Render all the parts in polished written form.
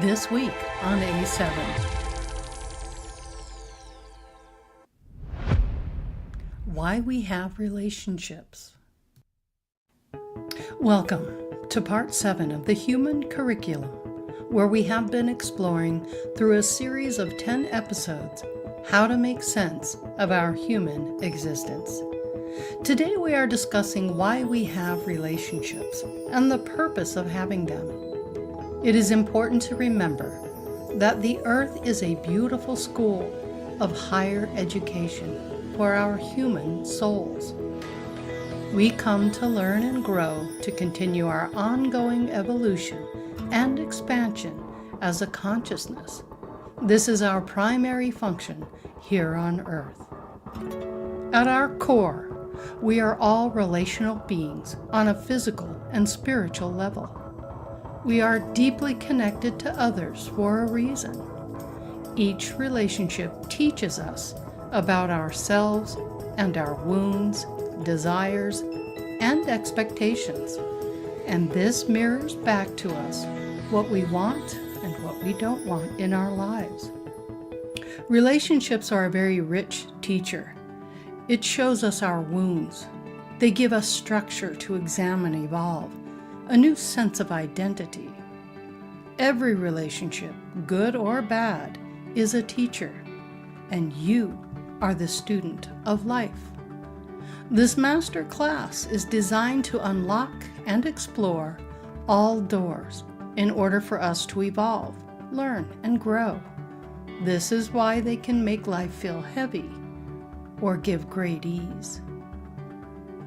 This week on A7. Why we have relationships. Welcome to part 7 of the Human Curriculum, where we have been exploring through a series of 10 episodes how to make sense of our human existence. Today we are discussing why we have relationships and the purpose of having them. It is important to remember that the earth is a beautiful school of higher education for our human souls. We come to learn and grow to continue our ongoing evolution and expansion as a consciousness. This is our primary function here on earth. At our core, we are all relational beings on a physical and spiritual level. We are deeply connected to others for a reason. Each relationship teaches us about ourselves and our wounds, desires, and expectations. And this mirrors back to us what we want and what we don't want in our lives. Relationships are a very rich teacher. It shows us our wounds. They give us structure to examine and evolve, a new sense of identity. Every relationship, good or bad, is a teacher, and you are the student of life. This master class is designed to unlock and explore all doors in order for us to evolve, learn, and grow. This is why they can make life feel heavy or give great ease.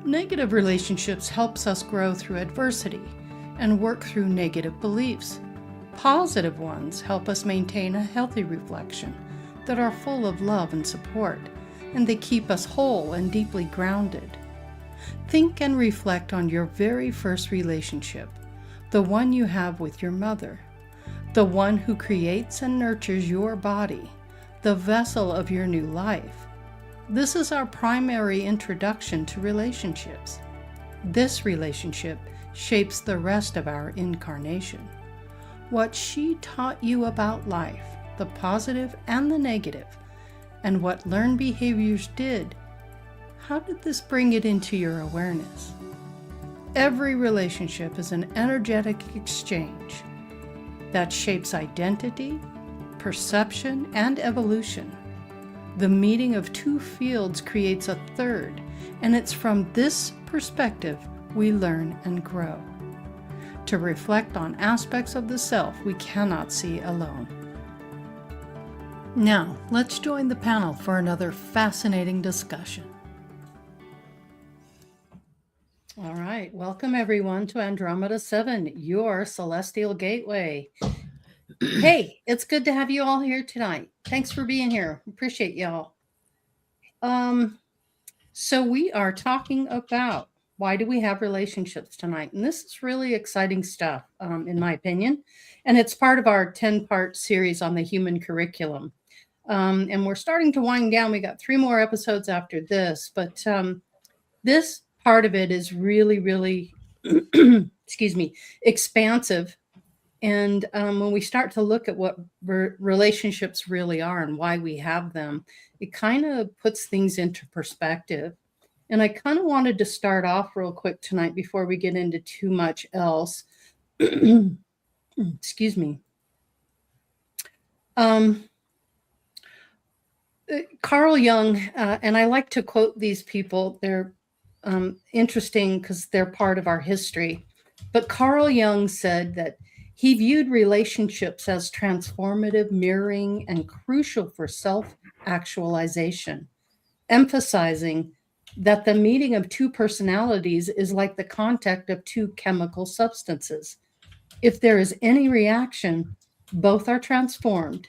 Negative relationships helps us grow through adversity and work through negative beliefs. Positive ones help us maintain a healthy reflection that are full of love and support, and they keep us whole and deeply grounded. Think and reflect on your very first relationship, the one you have with your mother, the one who creates and nurtures your body, the vessel of your new life. This is our primary introduction to relationships. This relationship shapes the rest of our incarnation. What she taught you about life, the positive and the negative, and what learned behaviors did, how did this bring it into your awareness? Every relationship is an energetic exchange that shapes identity, perception, and evolution. The meeting of two fields creates a third, and it's from this perspective we learn and grow. To reflect on aspects of the self we cannot see alone. Now, let's join the panel for another fascinating discussion. All right, welcome everyone to Andromeda 7, your celestial gateway. Hey, it's good to have you all here tonight. Thanks for being here. Appreciate y'all. So we are talking about why do we have relationships tonight? And this is really exciting stuff, in my opinion. And it's part of our 10-part series on the human curriculum. And we're starting to wind down. We got 3 more episodes after this. But This part of it is really, really, excuse me, expansive. And when we start to look at what relationships really are and why we have them, it kind of puts things into perspective. And I kind of wanted to start off real quick tonight before we get into too much else. Excuse me. Carl Jung, and I like to quote these people. They're interesting because they're part of our history. But Carl Jung said that he viewed relationships as transformative, mirroring, and crucial for self-actualization, emphasizing that the meeting of two personalities is like the contact of two chemical substances. If there is any reaction, both are transformed.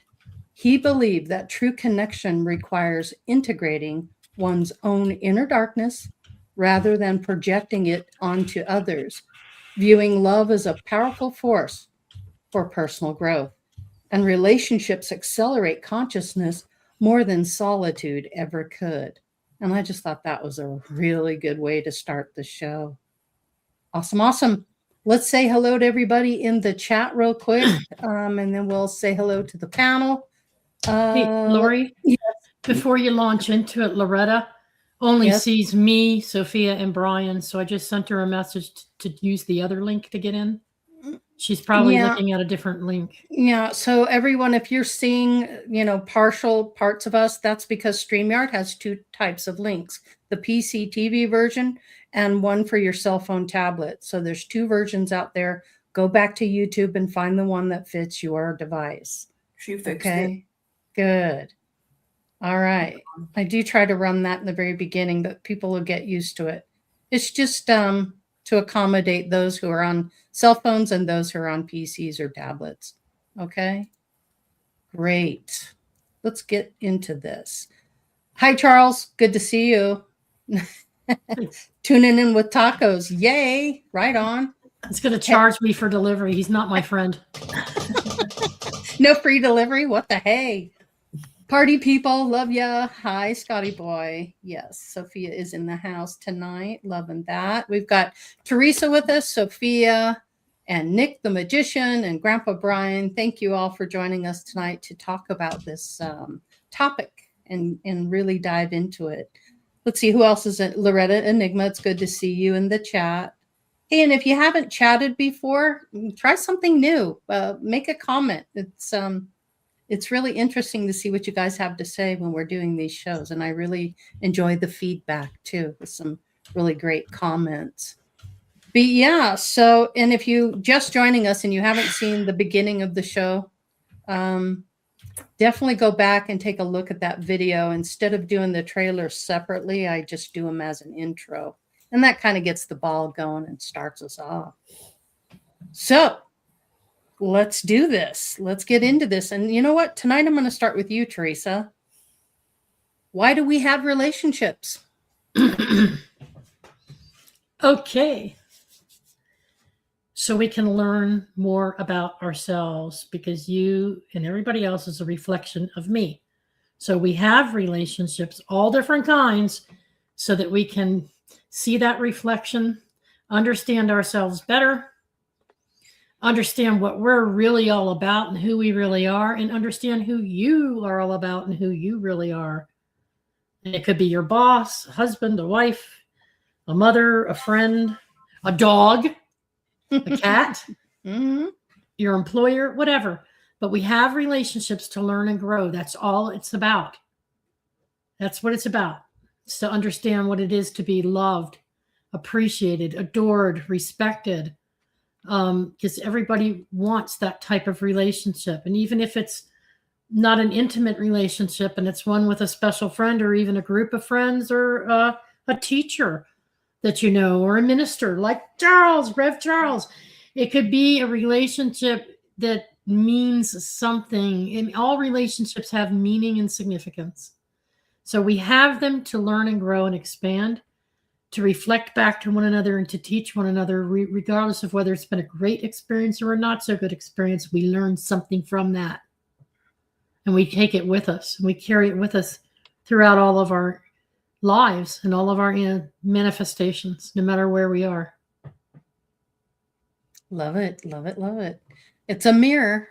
He believed that true connection requires integrating one's own inner darkness rather than projecting it onto others, viewing love as a powerful force for personal growth. And relationships accelerate consciousness more than solitude ever could. And I just thought that was a really good way to start the show. Awesome, awesome. Let's say hello to everybody in the chat real quick, and then we'll say hello to the panel. Hey, Lori, yes. Before you launch into it, Loretta only sees me, Sophia, and Brian, so I just sent her a message to use the other link to get in. She's probably looking at a different link. Yeah, so everyone, if you're seeing, partial parts of us, that's because StreamYard has two types of links, the PC TV version and one for your cell phone tablet. So there's two versions out there. Go back to YouTube and find the one that fits your device. She fixed it. Good. All right. I do try to run that in the very beginning, but people will get used to it. It's just to accommodate those who are on cell phones and those who are on PCs or tablets. Okay. Great. Let's get into this. Hi, Charles. Good to see you. Tuning in with tacos. Yay. Right on. It's going to charge me for delivery. He's not my friend. No free delivery? What the hey? Party people, love ya. Hi, Scotty boy. Yes, Sophia is in the house tonight. Loving that. We've got Teresa with us, Sophia, and Nick the magician, and Grandpa Brian. Thank you all for joining us tonight to talk about this topic and really dive into it. Let's see who else is in. Loretta Enigma, it's good to see you in the chat. Hey, and if you haven't chatted before, try something new. Make a comment. It's really interesting to see what you guys have to say when we're doing these shows. And I really enjoy the feedback too, with some really great comments. But yeah, so, and if you just joining us and you haven't seen the beginning of the show, definitely go back and take a look at that video. Instead of doing the trailer separately, I just do them as an intro. And that kind of gets the ball going and starts us off. So let's do this. Let's get into this. And you know what? Tonight I'm going to start with you, Teresa. Why do we have relationships? Okay. So we can learn more about ourselves, because you and everybody else is a reflection of me. So we have relationships, all different kinds, so that we can see that reflection, understand ourselves better, understand what we're really all about and who we really are, and understand who you are all about and who you really are. And it could be your boss, a husband, a wife, a mother, a friend, a dog, a cat, your employer, whatever. But we have relationships to learn and grow. That's all it's about. That's what it's about. It's to understand what it is to be loved, appreciated, adored, respected. Because everybody wants that type of relationship. And even if it's not an intimate relationship and it's one with a special friend or even a group of friends or a teacher that you know, or a minister like Charles, Rev Charles, it could be a relationship that means something. And all relationships have meaning and significance. So we have them to learn and grow and expand, to reflect back to one another and to teach one another, regardless of whether it's been a great experience or a not so good experience. We learn something from that. And we take it with us. And we carry it with us throughout all of our lives and all of our manifestations, no matter where we are. Love it, love it, love it. It's a mirror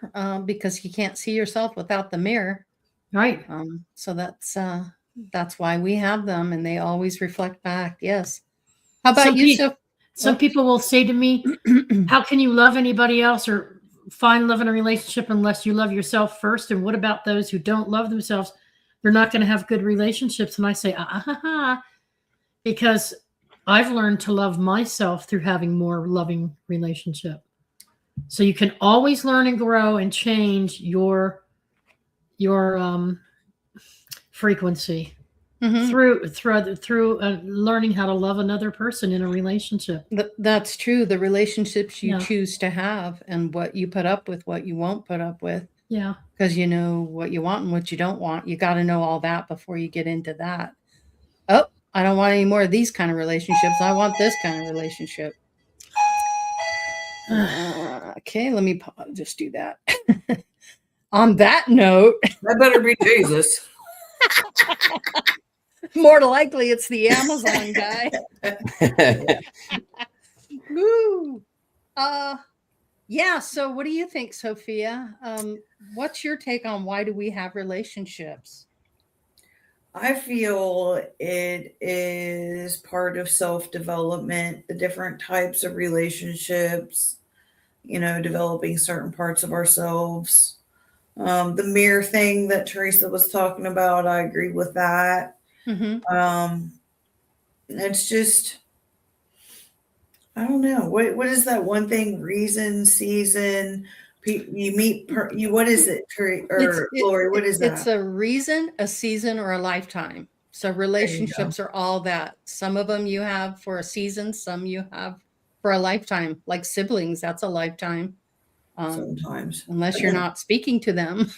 because you can't see yourself without the mirror. Right. So that's why we have them, and they always reflect back. Yes. How about Some, you, pe- Sophie? some people will say to me, how can you love anybody else or find love in a relationship unless you love yourself first? And what about those who don't love themselves? They're not going to have good relationships. And I say, because I've learned to love myself through having more loving relationship. So you can always learn and grow and change your frequency Mhm. through learning how to love another person in a relationship. That's true. The relationships you Yeah. choose to have and what you put up with, what you won't put up with, Yeah. because you know what you want and what you don't want. You got to know all that before you get into that. Oh, I don't want any more of these kind of relationships. I want this kind of relationship. Okay, let me just do that. On that note, That better be Jesus. more likely it's the Amazon guy. Woo. Yeah, so what do you think, Sophia? What's your take on why do we have relationships? I feel it is part of self development, the different types of relationships, developing certain parts of ourselves. The mirror thing that Teresa was talking about, I agree with that. Mm-hmm. It's just, I don't know. What is that one thing? Reason, season. You meet. What is it, Lori? What is It's that? a reason, a season, or a lifetime. So relationships are all that. Some of them you have for a season, some you have for a lifetime. Like siblings, that's a lifetime. Sometimes, unless you're not speaking to them.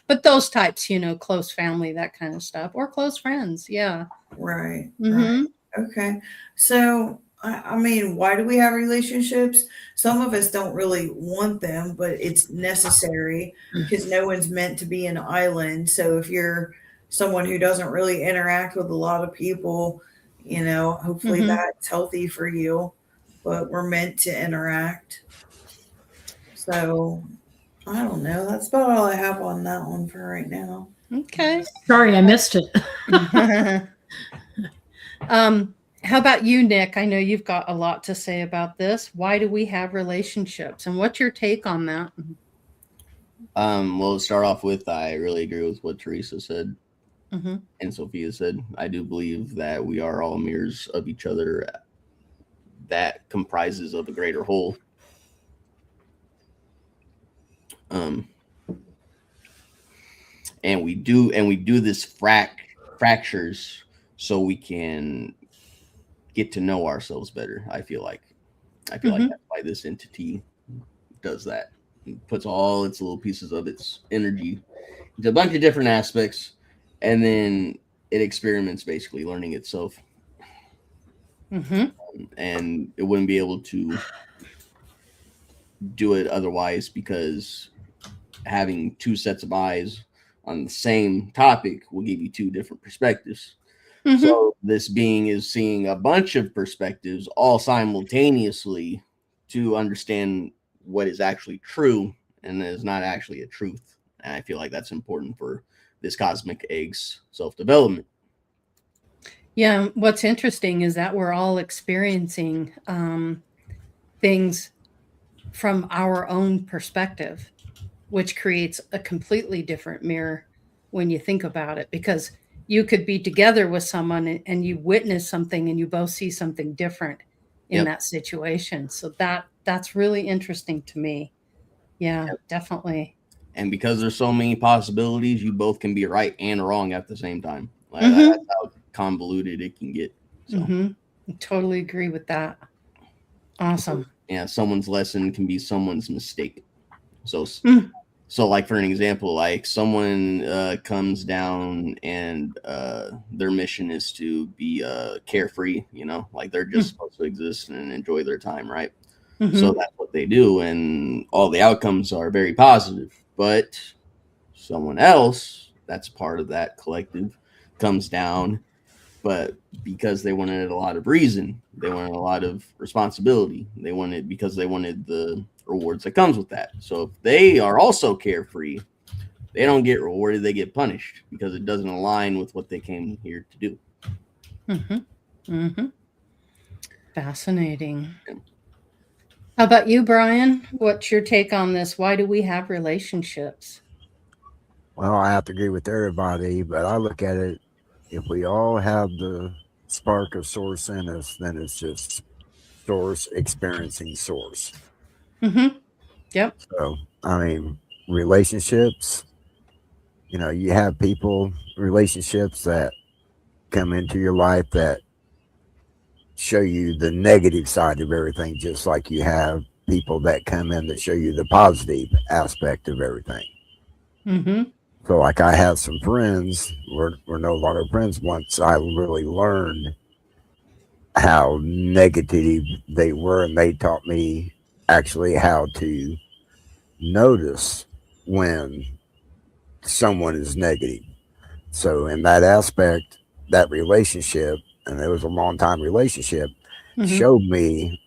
But those types, close family, that kind of stuff, or close friends. Yeah. Right. Mm-hmm. Right. Okay. So, I mean, why do we have relationships? Some of us don't really want them, but it's necessary because no one's meant to be an island. So, if you're someone who doesn't really interact with a lot of people, hopefully Mm-hmm. that's healthy for you, but we're meant to interact. So, I don't know. That's about all I have on that one for right now. Okay. Sorry, I missed it. How about you, Nick? I know you've got a lot to say about this. Why do we have relationships, and what's your take on that? Well, to start off with, I really agree with what Teresa said Mm-hmm. and Sophia said. I do believe that we are all mirrors of each other that comprises of a greater whole. And we do this fractures so we can get to know ourselves better. I feel like that's why this entity does that. It puts all its little pieces of its energy into a bunch of different aspects, and then it experiments, basically learning itself. Mm-hmm. And it wouldn't be able to do it otherwise, because having two sets of eyes on the same topic will give you two different perspectives. Mm-hmm. So this being is seeing a bunch of perspectives all simultaneously to understand what is actually true and is not actually a truth. And I feel like that's important for this cosmic egg's self-development. Yeah, what's interesting is that we're all experiencing things from our own perspective, which creates a completely different mirror when you think about it, because you could be together with someone and you witness something and you both see something different in that situation. So that's really interesting to me. Yeah, definitely. And because there's so many possibilities, you both can be right and wrong at the same time. Like, Mm-hmm. that's how convoluted it can get. So. Mm-hmm. I totally agree with that. Awesome. Yeah, someone's lesson can be someone's mistake. So, like for an example, like someone comes down and their mission is to be carefree, like they're just supposed to exist and enjoy their time, right? Mm-hmm. So that's what they do, and all the outcomes are very positive. But someone else that's part of that collective comes down but because they wanted a lot of reason, they wanted a lot of responsibility. Because they wanted the rewards that comes with that. So if they are also carefree, they don't get rewarded, they get punished because it doesn't align with what they came here to do. Mm-hmm. Mm-hmm. Fascinating. How about you, Brian? What's your take on this? Why do we have relationships? Well, I have to agree with everybody, but I look at it, if we all have the spark of source in us, then it's just source experiencing source. Mm-hmm. Yep. So, I mean, relationships, you have relationships that come into your life that show you the negative side of everything, just like you have people that come in that show you the positive aspect of everything. Mm-hmm. So, like, I have some friends, we're no longer friends once I really learned how negative they were, and they taught me actually how to notice when someone is negative. So, in that aspect, that relationship, and it was a long time relationship, Mm-hmm. showed me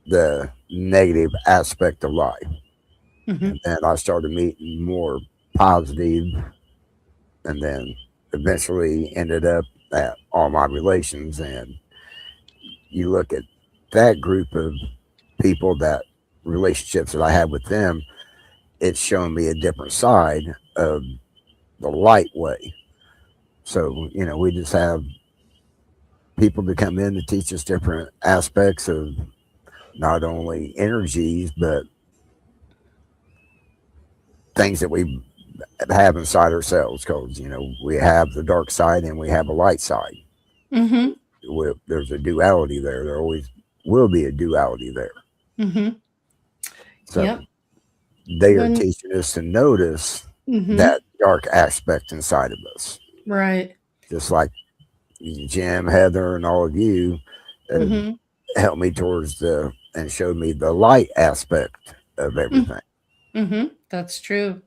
the negative aspect of life. Mm-hmm. And then I started meeting more positive, and then eventually ended up at all my relations. And you look at that group of people, that relationships that I had with them, it's shown me a different side of the light way. So, we just have people to come in to teach us different aspects of not only energies, but things that we have inside ourselves. Because, we have the dark side and we have a light side. Mm-hmm. There's a duality there. There always will be a duality there. Mm-hmm. So Yep. they are When teaching us to notice mm-hmm. that dark aspect inside of us. Right. Just like Jim, Heather, and all of you Mm-hmm. helped me towards and showed me the light aspect of everything. Mm-hmm. That's true.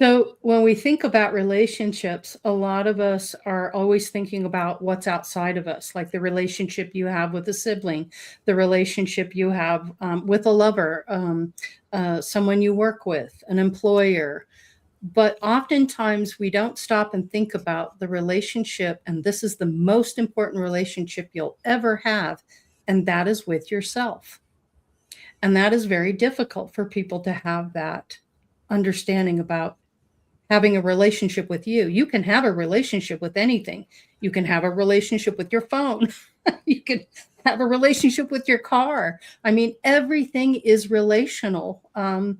So when we think about relationships, a lot of us are always thinking about what's outside of us, like the relationship you have with a sibling, the relationship you have with a lover, someone you work with, an employer. But oftentimes we don't stop and think about the relationship, and this is the most important relationship you'll ever have, and that is with yourself. And that is very difficult for people to have that understanding about having a relationship with you. You can have a relationship with anything. You can have a relationship with your phone. You can have a relationship with your car. I mean, everything is relational. And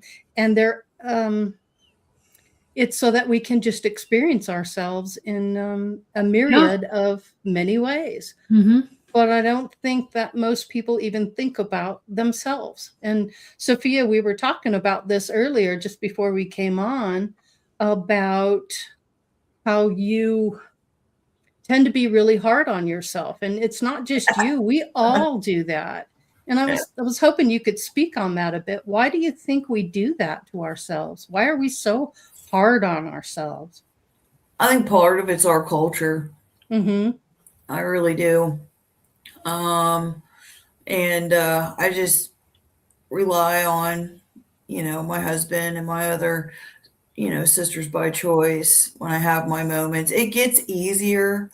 it's so that we can just experience ourselves in a Yeah. myriad of many ways. Mm-hmm. But I don't think that most people even think about themselves. And Sophia, we were talking about this earlier, just before we came on, about how you tend to be really hard on yourself. And it's not just you, we all do that. And I was hoping you could speak on that a bit. Why do you think we do that to ourselves? Why are we so hard on ourselves? I think part of it's our culture. Mm-hmm. I really do. Um, and I just rely on, my husband and my other, sisters by choice when I have my moments. It gets easier,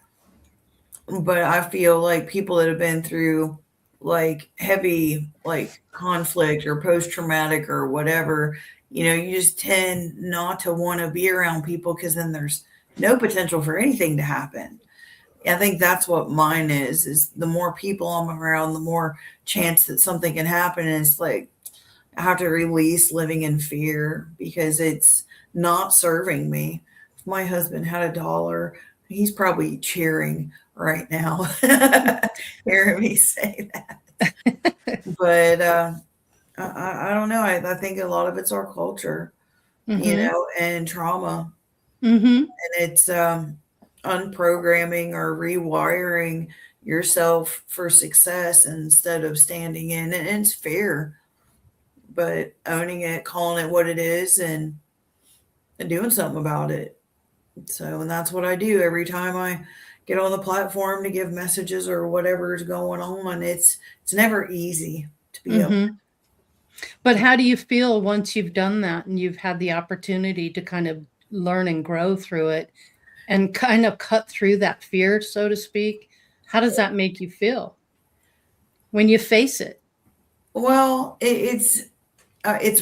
but I feel like people that have been through like heavy like conflict or post traumatic or whatever, you just tend not to want to be around people because then there's no potential for anything to happen. I think that's what mine is the more people I'm around, the more chance that something can happen. And it's like I have to release living in fear because it's not serving me. If my husband had $1, he's probably cheering right now, hearing me say that. But I don't know. I think a lot of it's our culture, Mm-hmm. and trauma. Mm-hmm. And it's unprogramming or rewiring yourself for success instead of standing in. And it's fear, but owning it, calling it what it is, and doing something about it. So, and that's what I do every time I get on the platform to give messages or whatever is going on. It's never easy to be able. Mhm. But how do you feel once you've done that and you've had the opportunity to kind of learn and grow through it and kind of cut through that fear, so to speak? How does that make you feel when you face it? Well, it's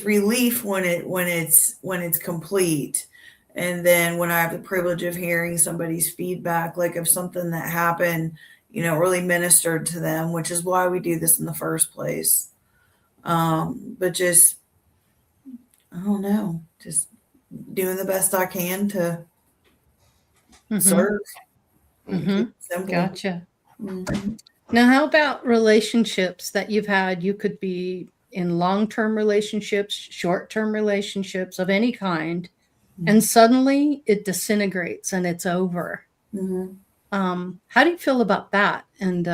relief when it's complete, and then when I have the privilege of hearing somebody's feedback, like if something that happened, really ministered to them, which is why we do this in the first place. But just, I don't know, just doing the best I can to Mhm. serve. Keep Mhm. it simple. Gotcha. Mhm. Now, how about relationships that you've had? You could be in long-term relationships, short-term relationships of any kind, and suddenly it disintegrates and it's over. Mhm. How do you feel about that? And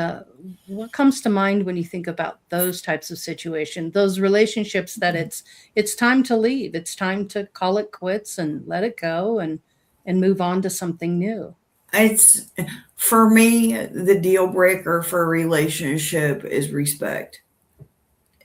what comes to mind when you think about those types of situations, those relationships that it's time to leave, it's time to call it quits and let it go and move on to something new? It's for me, the deal breaker for a relationship is respect.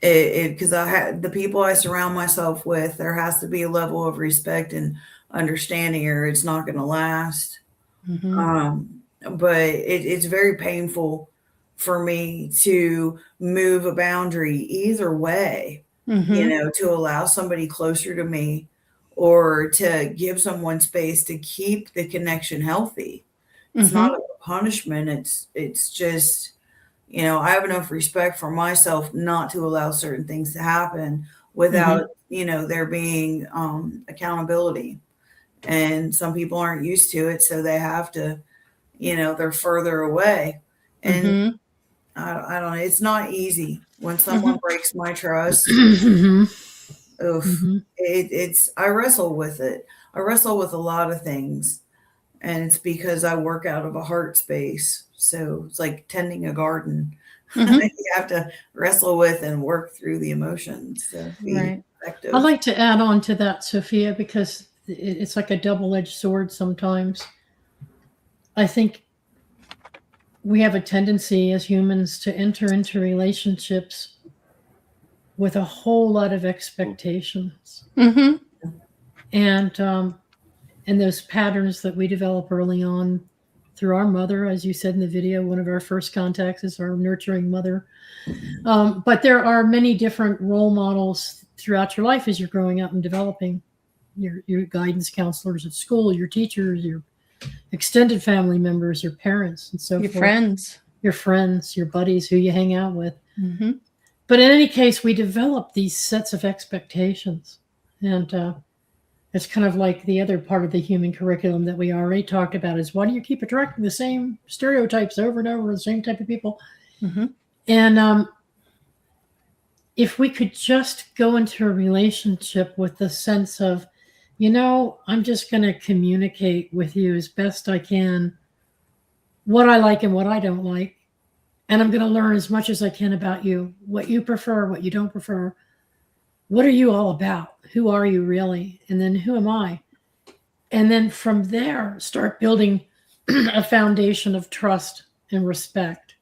Because I had the people I surround myself with, there has to be a level of respect and understanding, or it's not going to last. Mhm. But it's very painful for me to move a boundary either way, Mhm. to allow somebody closer to me or to give someone space to keep the connection healthy. It's not Mhm. a punishment. It's just, I have enough respect for myself not to allow certain things to happen without, Mhm. there being accountability. And some people aren't used to it, so they have to, they're further away. And Mhm. I don't know, it's not easy when someone Mhm. breaks my trust. Mhm. Oof, Mhm. I wrestle with it. I wrestle with a lot of things. And it's because I work out of a heart space. So it's like tending a garden. Mhm. You have to wrestle with and work through the emotions to be Right. I'd effective. like to add on to that, Sophia, because it's like a double-edged sword sometimes. I think we have a tendency as humans to enter into relationships with a whole lot of expectations. Mhm. And those patterns that we develop early on through our mother, as you said in the video, one of our first contacts is our nurturing mother. But there are many different role models throughout your life as you're growing up and developing. Your guidance counselors at school, your teachers, your extended family members, your parents, and so Your forth. friends. Your friends, your buddies who you hang out with. Mhm. But in any case, we develop these sets of expectations. And it's kind of like the other part of the human curriculum that we already talked about is why do you keep attracting the same stereotypes over and over, the same type of people? Mhm. And if we could just go into a relationship with the sense of, I'm just going to communicate with you as best I can what I like and what I don't like. And I'm going to learn as much as I can about you, what you prefer, what you don't prefer. What are you all about? Who are you really? And then who am I? And then from there, start building a foundation of trust and respect.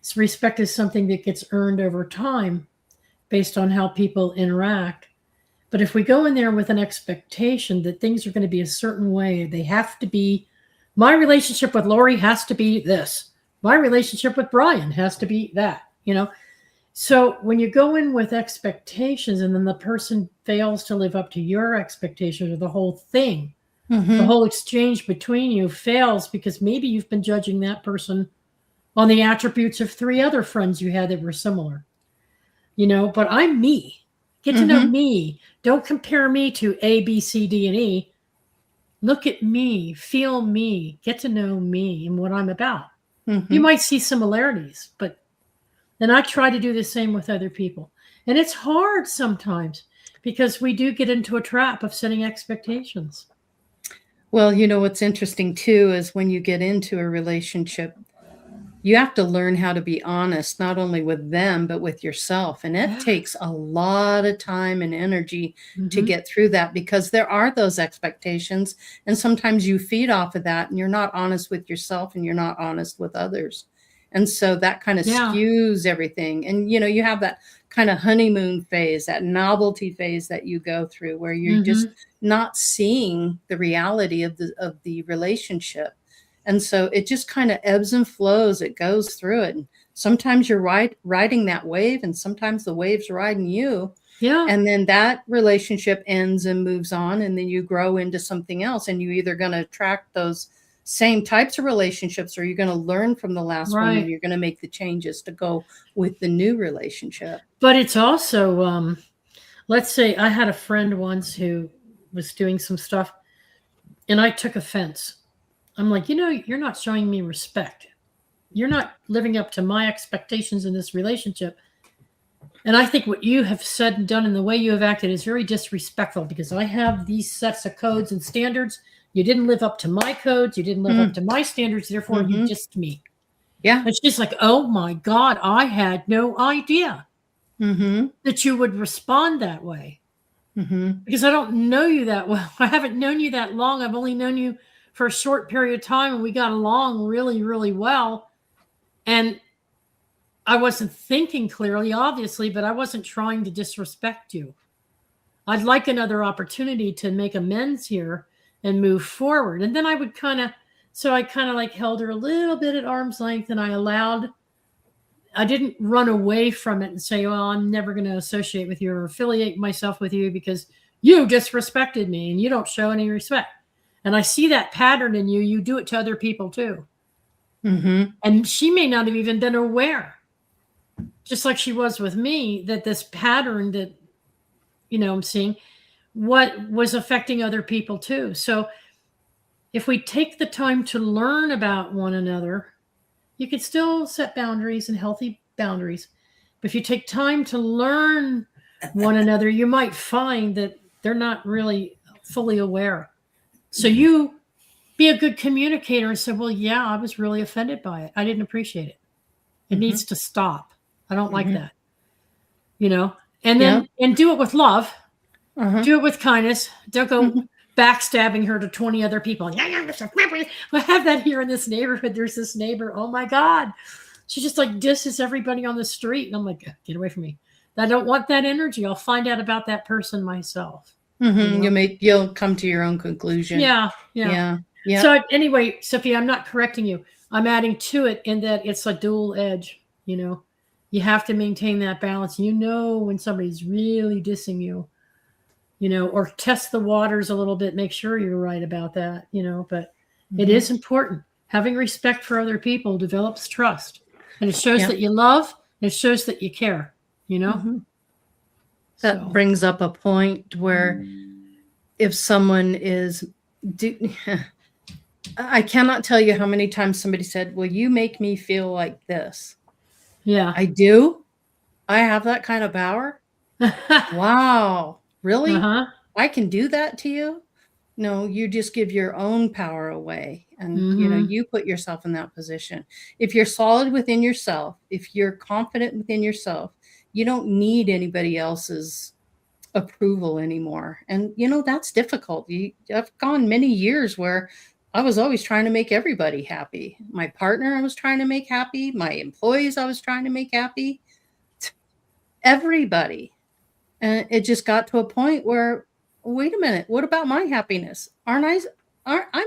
So respect is something that gets earned over time based on how people interact. But if we go in there with an expectation that things are going to be a certain way, they have to be, my relationship with Lori has to be this. My relationship with Brian has to be that. So when you go in with expectations and then the person fails to live up to your expectations or the whole thing, the Mhm. whole exchange between you fails because maybe you've been judging that person on the attributes of 3 other friends you had that were similar. But I'm me. Get to know Mhm. me. Don't compare me to A, B, C, D, and E. Look at me, feel me, get to know me and what I'm about. You Mhm. might see similarities, but then I try to do the same with other people. And it's hard sometimes because we do get into a trap of setting expectations. Well, what's interesting too is when you get into a relationship, you have to learn how to be honest, not only with them, but with yourself. And it Yeah. takes a lot of time and energy to Mhm. get through that, because there are those expectations. And sometimes you feed off of that and you're not honest with yourself and you're not honest with others. And so that kind of Yeah. skews everything. And, you have that kind of honeymoon phase, that novelty phase that you go through where you're just Mhm. not seeing the reality of the relationship. And so it just kind of ebbs and flows. It goes through it. And sometimes you're riding that wave, and sometimes the wave's riding you. Yeah. And then that relationship ends and moves on, and then you grow into something else. And you're either going to attract those same types of relationships, or you're going to learn from the last one and Right. you're going to make the changes to go with the new relationship. But it's also, let's say I had a friend once who was doing some stuff and I took offense. I'm like, you're not showing me respect. You're not living up to my expectations in this relationship. And I think what you have said and done and the way you have acted is very disrespectful, because I have these sets of codes and standards. You didn't live up to my codes. You didn't live up to my standards. Therefore, you Mhm. dissed me. Yeah. And she's like, oh my God, I had no idea Mm-hmm. that you would respond that way, Mm-hmm. because I don't know you that well. I haven't known you that long. I've only known you for a short period of time, and we got along really, really well. And I wasn't thinking clearly, obviously, but I wasn't trying to disrespect you. I'd like another opportunity to make amends here and move forward. And then I would so I kind of like held her a little bit at arm's length, and I didn't run away from it and say, well, I'm never going to associate with you or affiliate myself with you because you disrespected me and you don't show any respect. And I see that pattern in you. You do it to other people too. Mm-hmm. And she may not have even been aware, just like she was with me, that this pattern that, I'm seeing what was affecting other people too. So if we take the time to learn about one another, you can still set boundaries and healthy boundaries. But if you take time to learn one another, you might find that they're not really fully aware. So you be a good communicator and say, well, yeah, I was really offended by it. I didn't appreciate it. It needs to stop. I don't like that. And then, and do it with love. Uh-huh. Do it with kindness. Don't go backstabbing her to 20 other people. I have that here in this neighborhood. There's this neighbor. Oh my God. She just like disses everybody on the street. And I'm like, get away from me. I don't want that energy. I'll find out about that person myself. Mm-hmm. You'll come to your own conclusion. Yeah. So anyway, Sophia, I'm not correcting you. I'm adding to it in that it's a dual edge. You have to maintain that balance. When somebody's really dissing you, or test the waters a little bit, make sure you're right about that, but it is important. Having respect for other people develops trust, and it shows that you love, and it shows that you care, That brings up a point where if someone is, I cannot tell you how many times somebody said, well, you make me feel like this. Yeah. I do. I have that kind of power. Wow. Really? Uh-huh. I can do that to you? No, you just give your own power away, and you put yourself in that position. If you're solid within yourself, if you're confident within yourself, you don't need anybody else's approval anymore. And that's difficult. I've gone many years where I was always trying to make everybody happy. My partner I was trying to make happy, my employees I was trying to make happy, everybody. And it just got to a point where, wait a minute, what about my happiness? I'm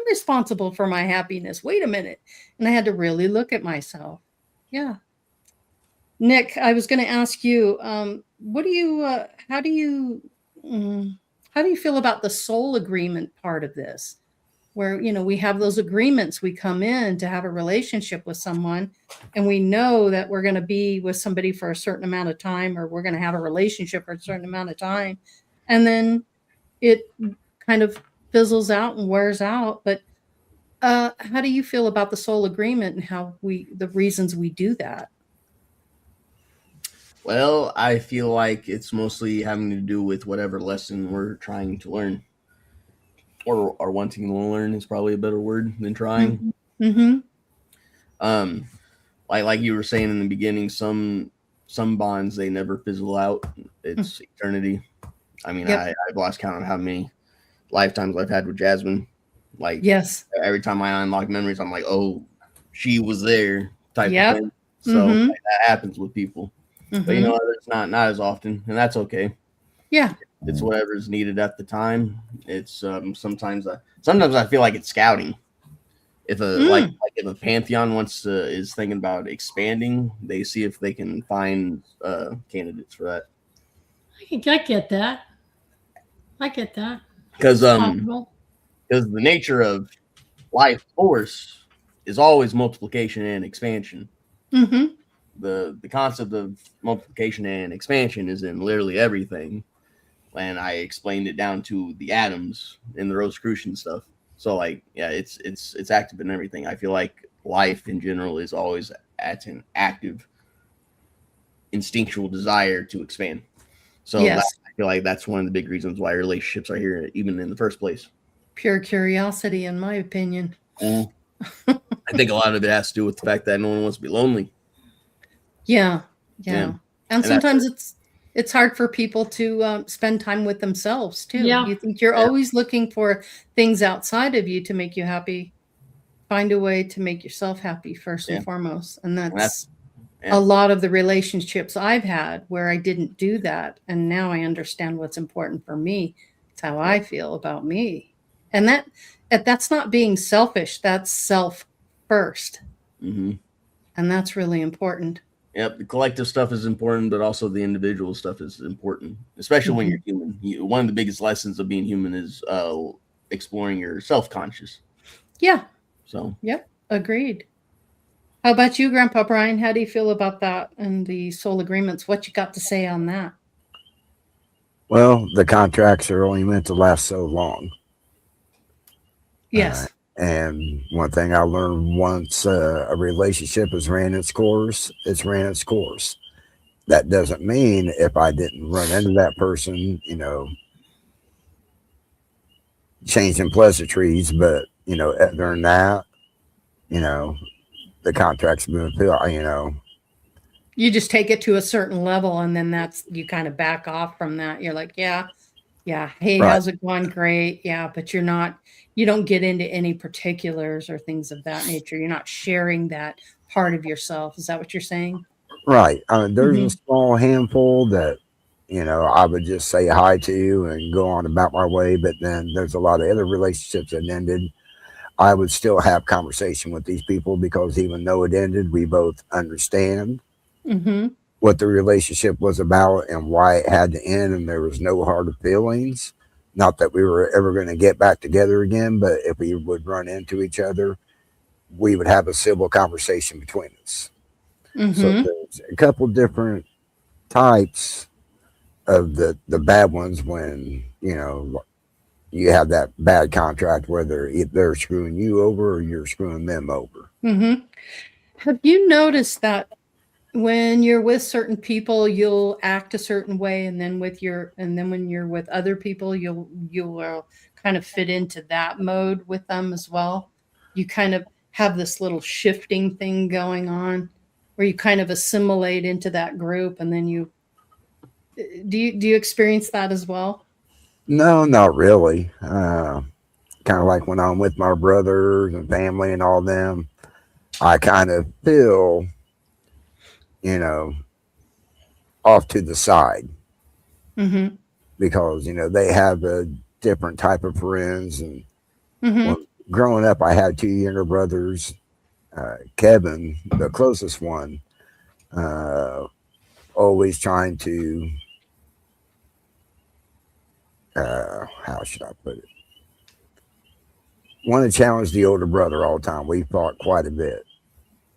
responsible for my happiness. Wait a minute. And I had to really look at myself. Yeah. Nick, I was going to ask you, how do you feel about the soul agreement part of this? Where, we have those agreements, we come in to have a relationship with someone, and we know that we're going to be with somebody for a certain amount of time, or we're going to have a relationship for a certain amount of time. And then it kind of fizzles out and wears out. But how do you feel about the soul agreement and the reasons we do that? Well, I feel like it's mostly having to do with whatever lesson we're trying to learn. Or wanting to learn is probably a better word than trying. Mm-hmm. like you were saying in the beginning, some bonds they never fizzle out. It's eternity. I mean, Yep. I've lost count of how many lifetimes I've had with Jasmine. Like Yes. every time I unlock memories, I'm like, oh, she was there, type of Yep. thing. So Mm-hmm. like, that happens with people, but you Mm-hmm. know, it's not as often, and that's okay. Yeah. It's whatever's needed at the time. It's sometimes I feel like it's scouting. If Mm. like if a pantheon wants to is thinking about expanding, they see if they can find candidates for that. I get that. I get that. Because It's possible. the nature of life force is always multiplication and expansion. Mm-hmm. The concept of multiplication and expansion is in literally everything, and I explained it down to the atoms in the Rosicrucian stuff. So like, yeah, it's active in everything. I feel like life in general is always at an active, instinctual desire to expand. So Yes. I feel like that's one of the big reasons why relationships are here, even in the first place. Pure curiosity, in my opinion. I think a lot of it has to do with the fact that no one wants to be lonely. Yeah. Yeah. And that's sometimes it's hard for people to spend time with themselves too. Yeah. You think you're Yeah. always looking for things outside of you to make you happy. Find a way to make yourself happy first and foremost. And that's yeah. a lot of the relationships I've had where I didn't do that. And now I understand what's important for me. It's how I feel about me. And that's not being selfish. That's self first. Mm-hmm. And that's really important. Yep, the collective stuff is important, but also the individual stuff is important, especially when you're human. One of the biggest lessons of being human is exploring your self-conscious. Yeah. So. Yep. Agreed. How about you, Grandpa Brian? How do you feel about that and the soul agreements? What you got to say on that? Well, the contracts are only meant to last so long. Yes. And one thing I learned once a relationship has ran its course, it's ran its course. That doesn't mean if I didn't run into that person, changing pleasantries, but, other than that, the contract's been fulfilled, You just take it to a certain level and then you kind of back off from that. You're like, yeah. Hey, Right. how's it going? Great. Yeah. But you don't get into any particulars or things of that nature. You're not sharing that part of yourself. Is that what you're saying? Right. There's a small handful that, I would just say hi to and go on about my way. But then there's a lot of other relationships that ended. I would still have conversation with these people because even though it ended, we both understand what the relationship was about and why it had to end. And there was no hard feelings. Not that we were ever going to get back together again, but if we would run into each other, we would have a civil conversation between us. So there's a couple different types of the bad ones when, you have that bad contract where they're screwing you over or you're screwing them over. Have you noticed that when you're with certain people, you'll act a certain way, and then when you're with other people, you will kind of fit into that mode with them as well? You kind of have this little shifting thing going on where you kind of assimilate into that group, and then do you experience that as well? No, not really. Kind of like when I'm with my brothers and family and all them, I kind of feel, off to the side because, they have a different type of friends. And when growing up, I had two younger brothers. Kevin, the closest one, always trying to, how should I put it? Want to challenge the older brother all the time. We fought quite a bit.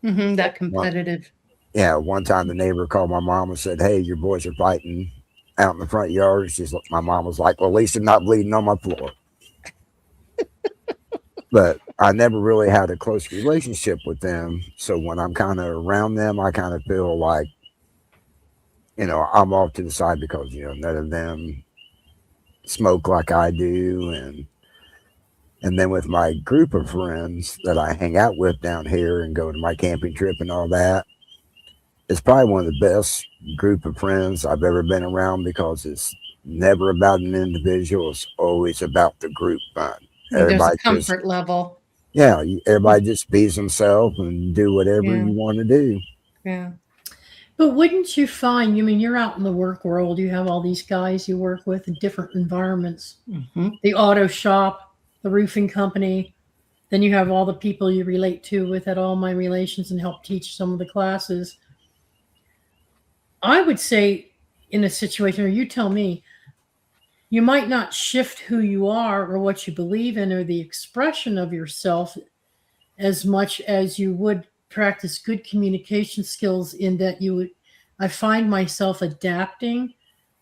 That competitive. One time the neighbor called my mom and said, "Hey, your boys are fighting out in the front yard." My mom was like, "Well, at least they're not bleeding on my floor." But I never really had a close relationship with them. So when I'm kind of around them, I kind of feel like, I'm off to the side because, none of them smoke like I do. And And then with my group of friends that I hang out with down here and go to my camping trip and all that, it's probably one of the best group of friends I've ever been around because it's never about an individual. It's always about the group fun. There's a Everybody just, comfort level. yeah, everybody just bees themselves and do whatever Yeah. you want to do. Yeah. But wouldn't you find, I mean, you're out in the work world, you have all these guys you work with in different environments, the auto shop, the roofing company, then you have all the people you relate to with at all my relations and help teach some of the classes. I would say in a situation, or you tell me, you might not shift who you are or what you believe in or the expression of yourself as much as you would practice good communication skills in that you would I find myself adapting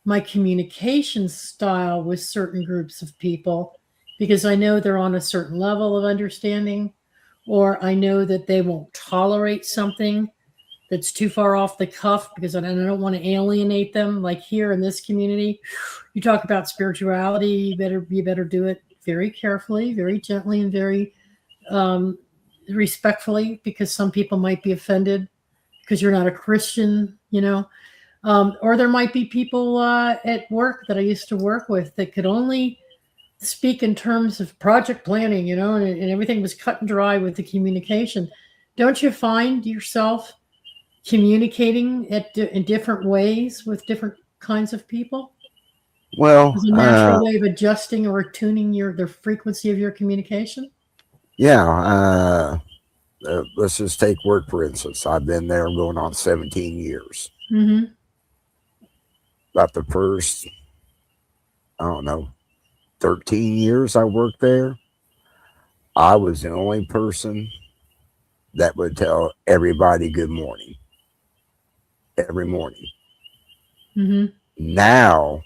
my communication style with certain groups of people because I know they're on a certain level of understanding or I know that they won't tolerate something that's too far off the cuff because I don't want to alienate them. Like here in this community, you talk about spirituality, you better do it very carefully, very gently, and very um, respectfully because some people might be offended because you're not a Christian, you know. Or there might be people at work that I used to work with that could only speak in terms of project planning, you know, and everything was cut and dry with the communication. Don't you find yourself communicating in different ways with different kinds of people? Well, As a natural way of adjusting or tuning the frequency of your communication? yeah. Let's just take work, for instance. I've been there going on 17 years. Mm-hmm. About the first, I don't know, 13 years I worked there, I was the only person that would tell everybody good morning every morning. Mm-hmm. Now,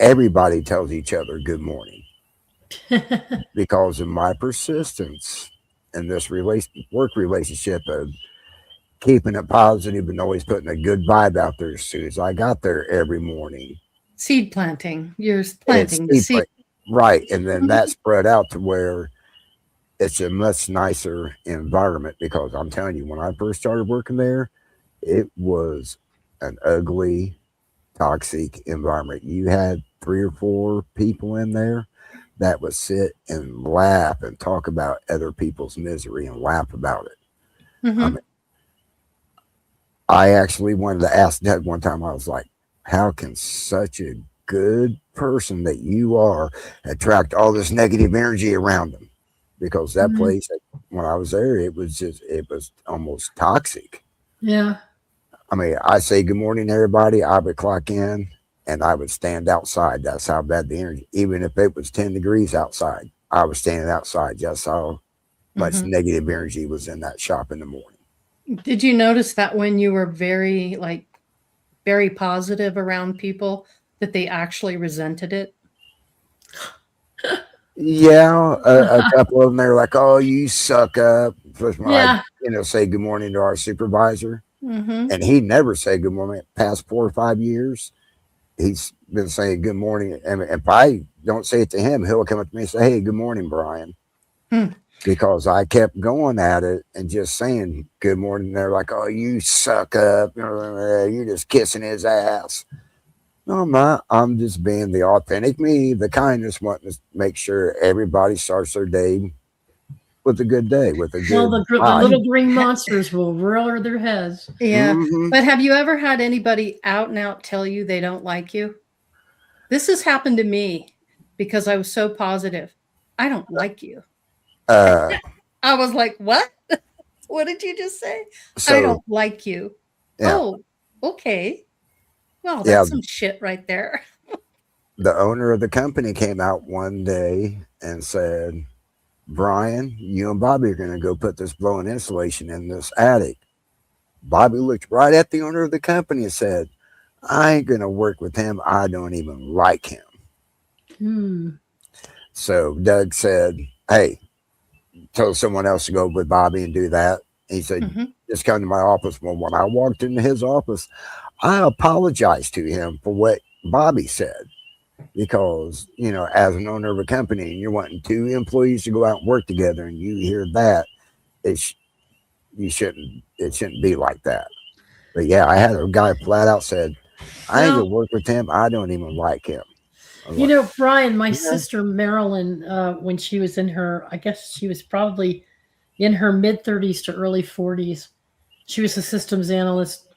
everybody tells each other good morning because of my persistence in this work relationship of keeping it positive and always putting a good vibe out there as soon as I got there every morning. Seed planting. You're planting the seed. Right. And then that spread out to where it's a much nicer environment because I'm telling you, when I first started working there, it was an ugly, toxic environment. You had 3 or 4 people in there that would sit and laugh and talk about other people's misery and laugh about it. Mm-hmm. I mean, I actually wanted to ask Doug one time, I was like, how can such a good person that you are attract all this negative energy around them? Because that place, when I was there, it was almost toxic. Yeah. I mean, I say good morning, everybody. I would clock in and I would stand outside. That's how bad the energy, even if it was 10 degrees outside, I was standing outside. Just how much negative energy was in that shop in the morning. Did you notice that when you were very positive around people that they actually resented it? Yeah, a couple of them, they're like, "Oh, you suck up." When Yeah. I, say good morning to our supervisor, Mm-hmm. and he never said good morning. Past 4 or 5 years, he's been saying good morning, and if I don't say it to him, he'll come up to me and say, "Hey, good morning, Brian," because I kept going at it and just saying good morning. They're like, "Oh, you suck up. You're just kissing his ass." No, I'm not. I'm just being the authentic me, the kindness, wanting to make sure everybody starts their day with a good day, with a good. Well, the little green monsters will rear their heads. Yeah. Mm-hmm. But have you ever had anybody out and out tell you they don't like you? This has happened to me because I was so positive. I don't like you. I was like, what? What did you just say? I don't like you. Yeah. Oh, okay. Well, that's some shit right there. The owner of the company came out one day and said, "Brian, you and Bobby are going to go put this blowing insulation in this attic." Bobby looked right at the owner of the company and said, "I ain't going to work with him. I don't even like him." So Doug said, "Hey," told someone else to go with Bobby and do that. He said, "Just come to my office." Well, when I walked into his office, I apologized to him for what Bobby said. because, you know, as an owner of a company and you're wanting two employees to go out and work together and you hear that, it's, it shouldn't be like that. But yeah, I had a guy flat out said, I ain't Well, gonna work with him. I don't even like him. I was you like, know, Brian, my yeah. sister Marilyn, when she was in her, I guess she was probably in her mid 30s to early 40s, she was a systems analyst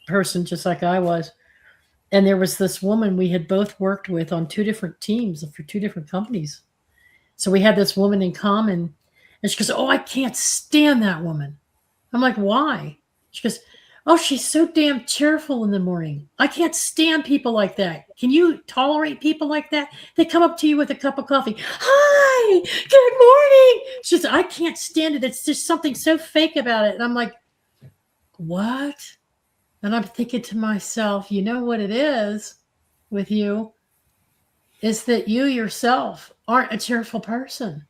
person, just like I was. And there was this woman we had both worked with on two different teams for two different companies. So we had this woman in common. And she goes, "Oh, I can't stand that woman." I'm like, "Why?" She goes, "Oh, she's so damn cheerful in the morning. I can't stand people like that. Can you tolerate people like that? They come up to you with a cup of coffee. Hi, good morning." She says, "I can't stand it. It's just something so fake about it." And I'm like, "What?" And I'm thinking to myself, you know what it is with you is that you yourself aren't a cheerful person.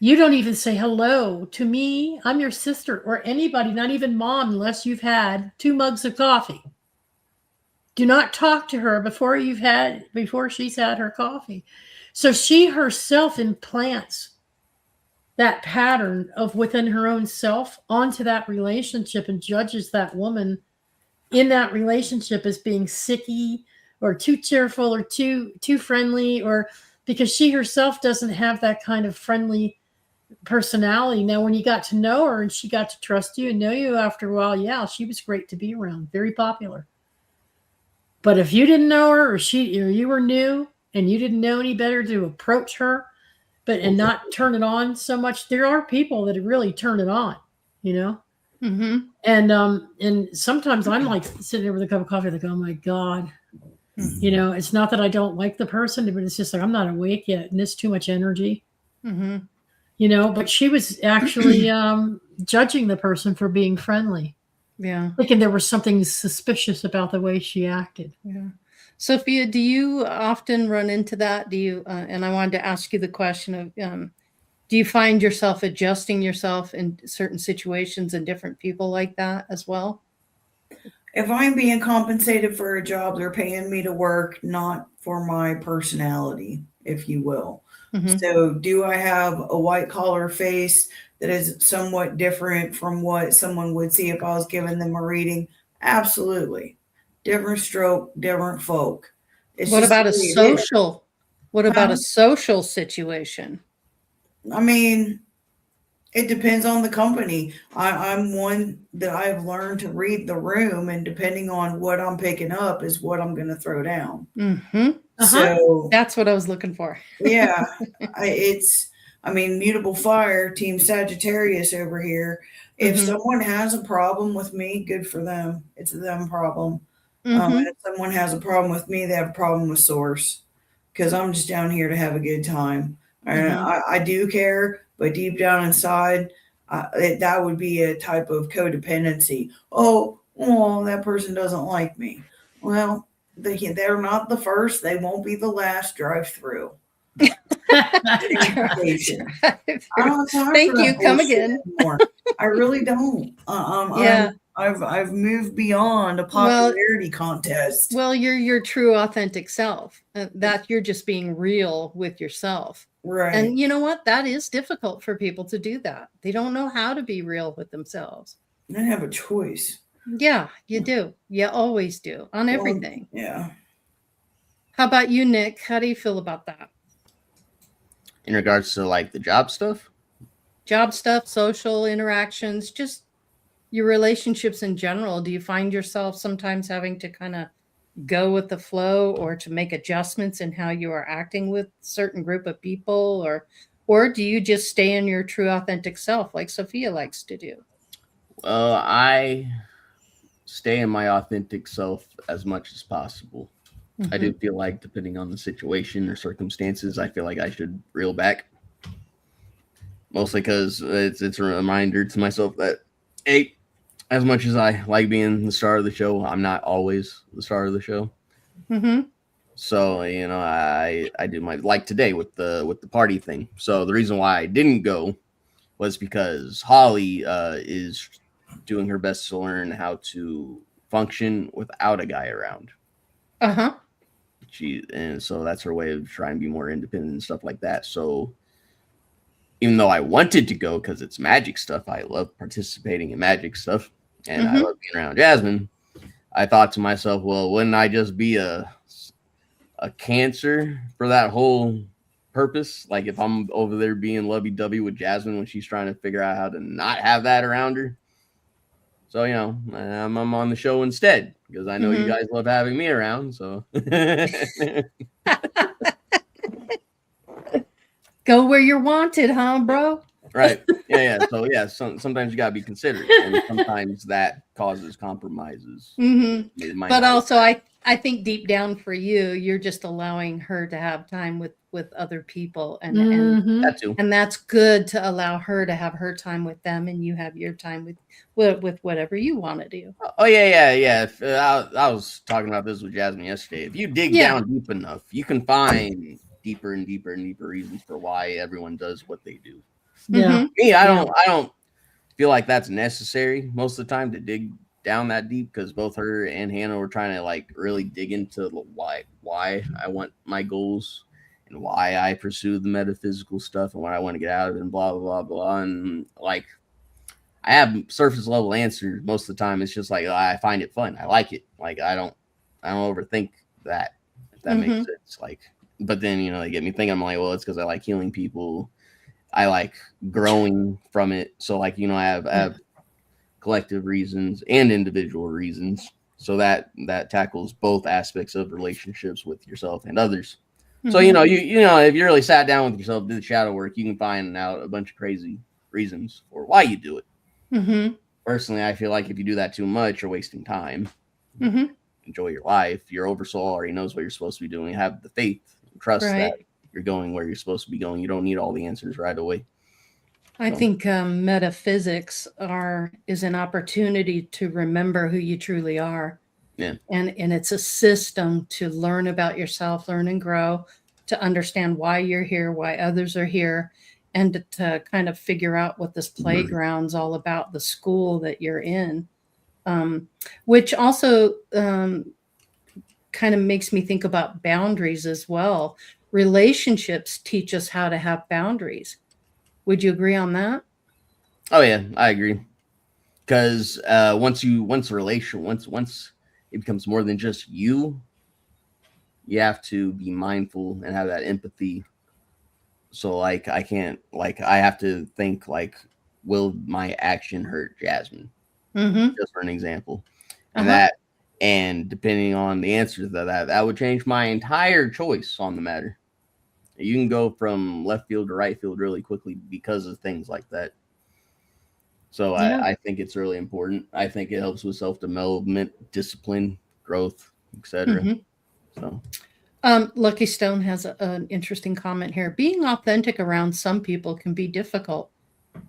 You don't even say hello to me. I'm your sister or anybody, not even mom, unless you've had 2 mugs of coffee. Do not talk to her before she's had her coffee. So she herself implants that pattern of within her own self onto that relationship and judges that woman in that relationship as being sicky or too cheerful or too friendly, or because she herself doesn't have that kind of friendly personality. Now, when you got to know her and she got to trust you and know you after a while, yeah, she was great to be around, very popular. But if you didn't know her, or you were new and you didn't know any better to approach her, and not turn it on so much, there are people that really turn it on, you know. Mm-hmm. And sometimes I'm like sitting there with a cup of coffee, like, oh my God. You know, it's not that I don't like the person, but it's just like I'm not awake yet, and it's too much energy. Mm-hmm. You know, but she was actually judging the person for being friendly, Yeah. thinking there was something suspicious about the way she acted. Yeah. Sophia, do you often run into that? Do you, and I wanted to ask you the question of, do you find yourself adjusting yourself in certain situations and different people like that as well? If I'm being compensated for a job, they're paying me to work, not for my personality, if you will. Mm-hmm. So, do I have a white collar face that is somewhat different from what someone would see if I was giving them a reading? Absolutely. Different stroke, different folk. It's What just the about a way it is. social? What about Huh? a social situation? I mean, it depends on the company. I'm one that I've learned to read the room, and depending on what I'm picking up is what I'm going to throw down. Mm-hmm. So, That's what I was looking for. yeah, I mean, mutable fire, Team Sagittarius over here. If Mm-hmm. someone has a problem with me, good for them. It's a them problem. Mm-hmm. And if someone has a problem with me, they have a problem with source because I'm just down here to have a good time. And Mm-hmm. I do care, but deep down inside, that would be a type of codependency. Oh, well, that person doesn't like me. Well, they're not the first. They won't be the last drive through. Communication. I don't have time for Thank you. that Come bullshit again. anymore. I really don't. Yeah. I've moved beyond a Well, popularity contest. well, you're your true authentic self. That you're just being real with yourself. Right. And you know what? That is difficult for people to do that. They don't know how to be real with themselves. I have a choice. Yeah, you do. You always do on Well, everything. yeah. How about you, Nick? How do you feel about that? In regards to like the job stuff, Job stuff, social interactions, just your relationships in general. Do you find yourself sometimes having to kind of go with the flow or to make adjustments in how you are acting with certain group of people, or do you just stay in your true authentic self like Sophia likes to do? I stay in my authentic self as much as possible. I do feel like, depending on the situation or circumstances, I feel like I should reel back. Mostly because it's a reminder to myself that, hey, as much as I like being the star of the show, I'm not always the star of the show. Mm-hmm. So I do my, like today with the party thing. So the reason why I didn't go was because Holly is doing her best to learn how to function without a guy around. Uh-huh. And so that's her way of trying to be more independent and stuff like that. So even though I wanted to go because it's magic stuff, I love participating in magic stuff, and I love being around Jasmine. I thought to myself, well, wouldn't I just be a cancer for that whole purpose? Like if I'm over there being lovey-dovey with Jasmine when she's trying to figure out how to not have that around her. So, I'm on the show instead because I know you guys love having me around. So Go where you're wanted, huh, bro? right. Yeah. So sometimes you gotta be considerate, and sometimes that causes compromises. But also I think deep down for you, you're just allowing her to have time with other people, and that too. And that's good to allow her to have her time with them, and you have your time with whatever you want to do. Oh yeah. I was talking about this with Jasmine yesterday. If you dig down deep enough, you can find deeper and deeper and deeper reasons for why everyone does what they do. Yeah. Me, I don't feel like that's necessary most of the time to dig down that deep, because both her and Hannah were trying to like really dig into the why I want my goals and why I pursue the metaphysical stuff and what I want to get out of it and blah blah blah blah. And like I have surface level answers most of the time. It's just like I find it fun. I like it. Like I don't overthink that, if that makes sense. Like, but then they get me thinking. I'm like, well, it's because I like healing people. I like growing from it. So like I have collective reasons and individual reasons. So that tackles both aspects of relationships with yourself and others. So you if you really sat down with yourself, did the shadow work, you can find out a bunch of crazy reasons for why you do it. Personally, I feel like if you do that too much, you're wasting time. Enjoy your life. Your oversoul already knows what you're supposed to be doing. Have the faith and trust that you're going where you're supposed to be going. You don't need all the answers right away. I think metaphysics is an opportunity to remember who you truly are. Yeah. And it's a system to learn about yourself, learn and grow, to understand why you're here, why others are here, and to kind of figure out what this playground's all about, the school that you're in, which also kind of makes me think about boundaries as well. Relationships teach us how to have boundaries. Would you agree on that? Oh yeah, I agree. Because once it becomes more than just you have to be mindful and have that empathy. So like I have to think like, will my action hurt Jasmine? Just for an example. And and depending on the answer to that would change my entire choice on the matter. You can go from left field to right field really quickly because of things like that. So I think it's really important. I think it helps with self-development, discipline, growth, etc. So, Lucky Stone has an interesting comment here. Being authentic around some people can be difficult.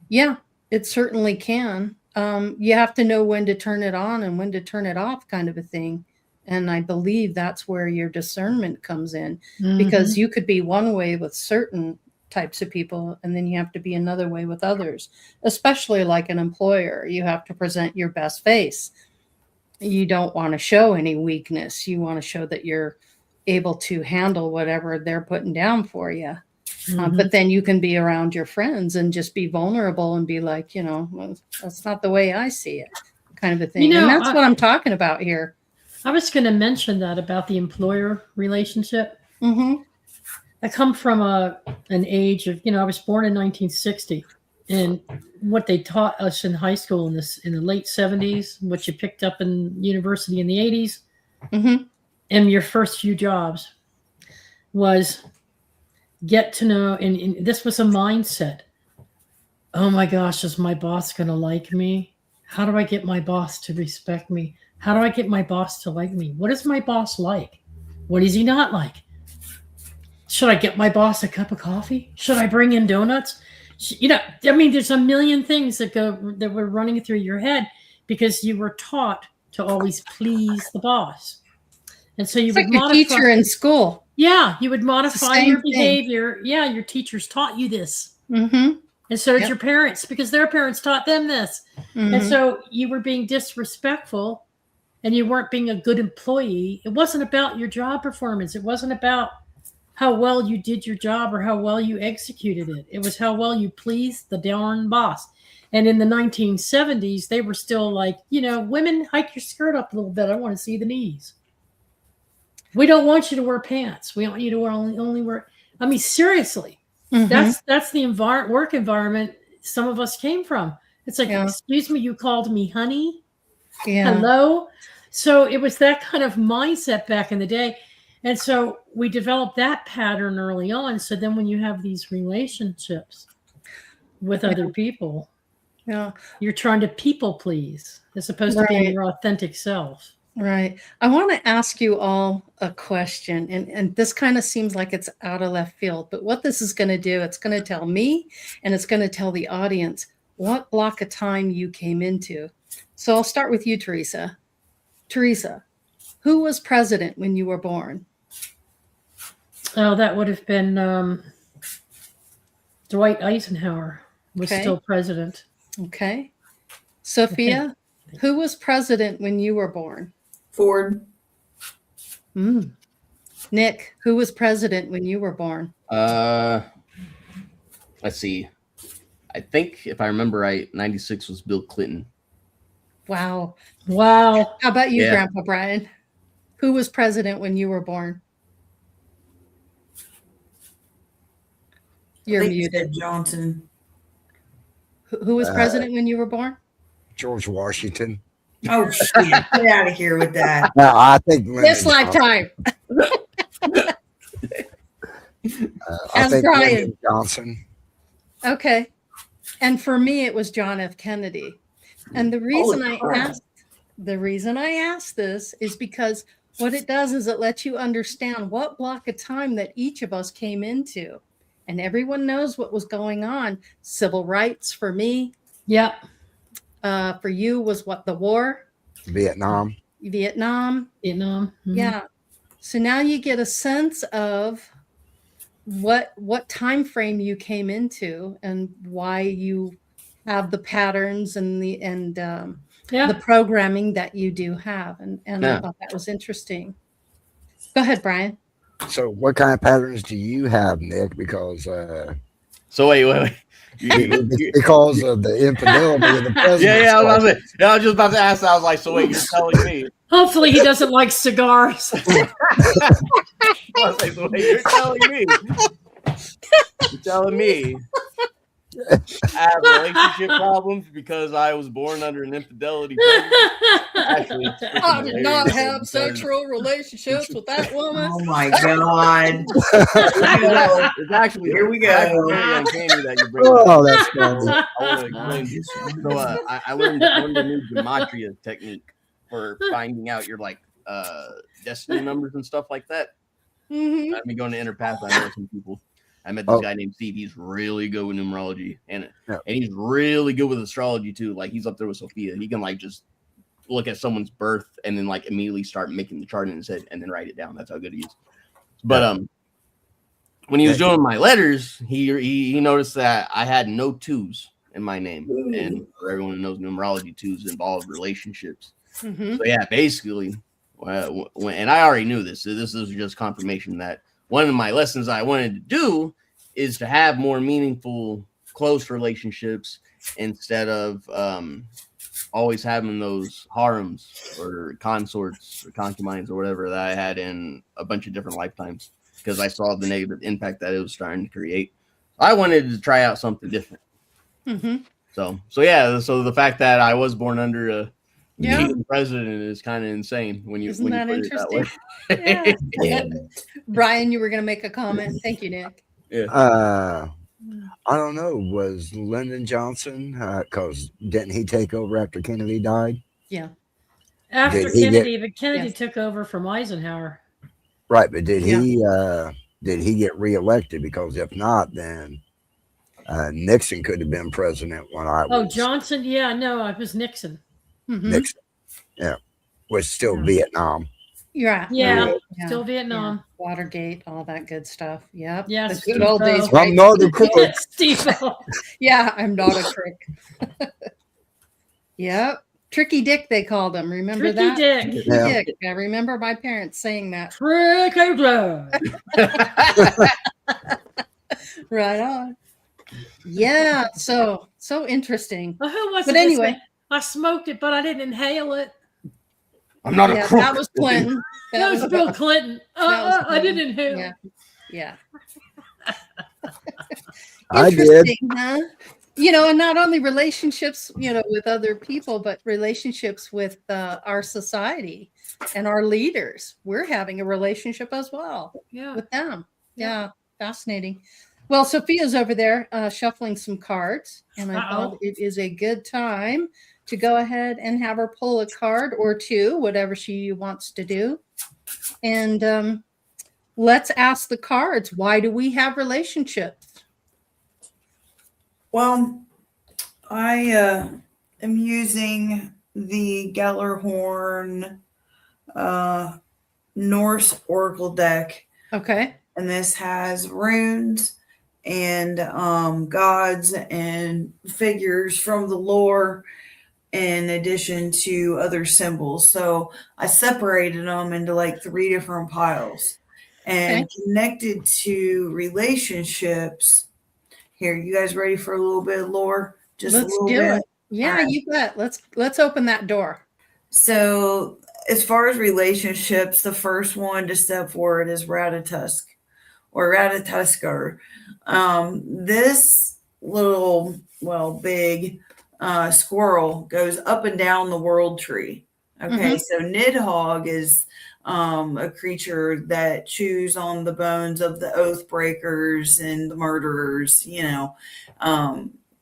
Yeah, it certainly can. You have to know when to turn it on and when to turn it off, kind of a thing. And I believe that's where your discernment comes in, because you could be one way with certain types of people, and then you have to be another way with others, especially like an employer. You have to present your best face. You don't want to show any weakness. You want to show that you're able to handle whatever they're putting down for you. But then you can be around your friends and just be vulnerable and be like, well, that's not the way I see it, kind of a thing. And that's what I'm talking about here. I was going to mention that about the employer relationship. I come from an age of, I was born in 1960, and what they taught us in high school in the late 70s, what you picked up in university in the 80s, and your first few jobs was get to know, and this was a mindset. Oh my gosh, is my boss going to like me? How do I get my boss to respect me? How do I get my boss to like me? What is my boss like? What is he not like? Should I get my boss a cup of coffee? Should I bring in donuts? There's a million things that were running through your head because you were taught to always please the boss. And so you would modify your teacher in school. Yeah, you would modify your behavior. Yeah, your teachers taught you this. And so did your parents, because their parents taught them this. And so you were being disrespectful and you weren't being a good employee, it wasn't about your job performance. It wasn't about how well you did your job or how well you executed it. It was how well you pleased the darn boss. And in the 1970s, they were still like, women, hike your skirt up a little bit. I want to see the knees. We don't want you to wear pants. We want you to wear only wear. I mean, seriously, that's the work environment some of us came from. It's like, excuse me, you called me honey? Yeah. Hello? So it was that kind of mindset back in the day. And so we developed that pattern early on. So then when you have these relationships with other people, you're trying to people please as opposed to being your authentic self. Right. I want to ask you all a question, and this kind of seems like it's out of left field, but what this is going to do, it's going to tell me and it's going to tell the audience what block of time you came into. So I'll start with you, Teresa. Teresa, who was president when you were born? Oh, that would have been Dwight Eisenhower was still president. Okay. Sophia, who was president when you were born? Ford. Nick, who was president when you were born? Let's see. I think if I remember right, 96 was Bill Clinton. Wow. Wow. How about you, Grandpa Brian? Who was president when you were born? You're muted. Johnson. Who was president when you were born? George Washington. Oh, shit. Get out of here with that. No, I think this lifetime. I think Lyndon Johnson. Okay. And for me, it was John F. Kennedy. And the reason I asked this is because what it does is it lets you understand what block of time that each of us came into. And everyone knows what was going on. Civil rights for me. Yep. For you was what, the war? Vietnam. Mm-hmm. Yeah. So now you get a sense of what time frame you came into and why you have the patterns and the programming that you do have. And I thought that was interesting. Go ahead, Brian. So what kind of patterns do you have, Nick? Because so wait. Because of the infidelity of the president. I was just about to ask. I was like, so wait, you're telling me? Hopefully he doesn't like cigars. I was like, so wait, you're telling me I have relationship problems because I was born under an infidelity. Actually, I did not have sexual relationships with that woman. Oh my God. It's actually here we go. Very uncanny that you bring that's funny. I want to explain this. So I learned a new gematria technique for finding out your destiny numbers and stuff like that. Mm-hmm. I've been going to Inner Path. I know some people. I met this guy named Steve. He's really good with numerology, and he's really good with astrology too. Like he's up there with Sophia. He can just look at someone's birth and then immediately start making the chart in his head and then write it down. That's how good he is. But when he was doing my letters, he noticed that I had no twos in my name. And for everyone who knows numerology, twos involve relationships. Mm-hmm. So basically, and I already knew this. So this is just confirmation that one of my lessons I wanted to do is to have more meaningful, close relationships instead of always having those harems or consorts or concubines or whatever that I had in a bunch of different lifetimes because I saw the negative impact that it was starting to create. I wanted to try out something different. Mm-hmm. So the fact that I was born under a president is kind of insane when you Isn't that put interesting? It that way. Brian, you were going to make a comment. Thank you, Nick. I don't know. Was Lyndon Johnson? Because didn't he take over after Kennedy died? Yeah. After Kennedy, but Kennedy took over from Eisenhower. Right, but did he get reelected? Because if not, then Nixon could have been president when I was. Oh, Johnson? Yeah, no, it was Nixon. Mm-hmm. Nixon, was still Vietnam. Yeah. Still Vietnam. Yeah. Watergate, all that good stuff. Yep. Yeah, the good old days. I'm not a crook. Steve. Yeah, I'm not a crook. Yep. Tricky Dick, they called him. Remember Tricky that? Dick. Tricky Yeah. Dick. I remember my parents saying that. Tricky Dick. Right on. Yeah. So interesting. Well, who was But it? that anyway. said, I smoked it, but I didn't inhale it. I'm not a Yeah, crook. that was Clinton. That was Bill Clinton. that was I Clinton. didn't inhale. Yeah. Yeah. I did. Interesting, huh? You know, and not only relationships, you know, with other people, but relationships with our society and our leaders. We're having a relationship as well Yeah. with them. Yeah. Yeah, fascinating. Well, Sophia's over there shuffling some cards, and I thought it is a good time to go ahead and have her pull a card or two, whatever she wants to do. And let's ask the cards, why do we have relationships? Well, I am using the Gellerhorn Norse Oracle deck, Okay. and this has runes and gods and figures from the lore in addition to other symbols. So I separated them into like 3 different piles and connected to relationships. Here, you guys ready for a little bit of lore? Just Let's a little do bit. it. Yeah, right. you bet. Let's open that door. So as far as relationships, the first one to step forward is Ratatusk or Ratatusker. This little, big squirrel goes up and down the world tree. Okay, so Nidhogg is a creature that chews on the bones of the oath breakers and the murderers, you know.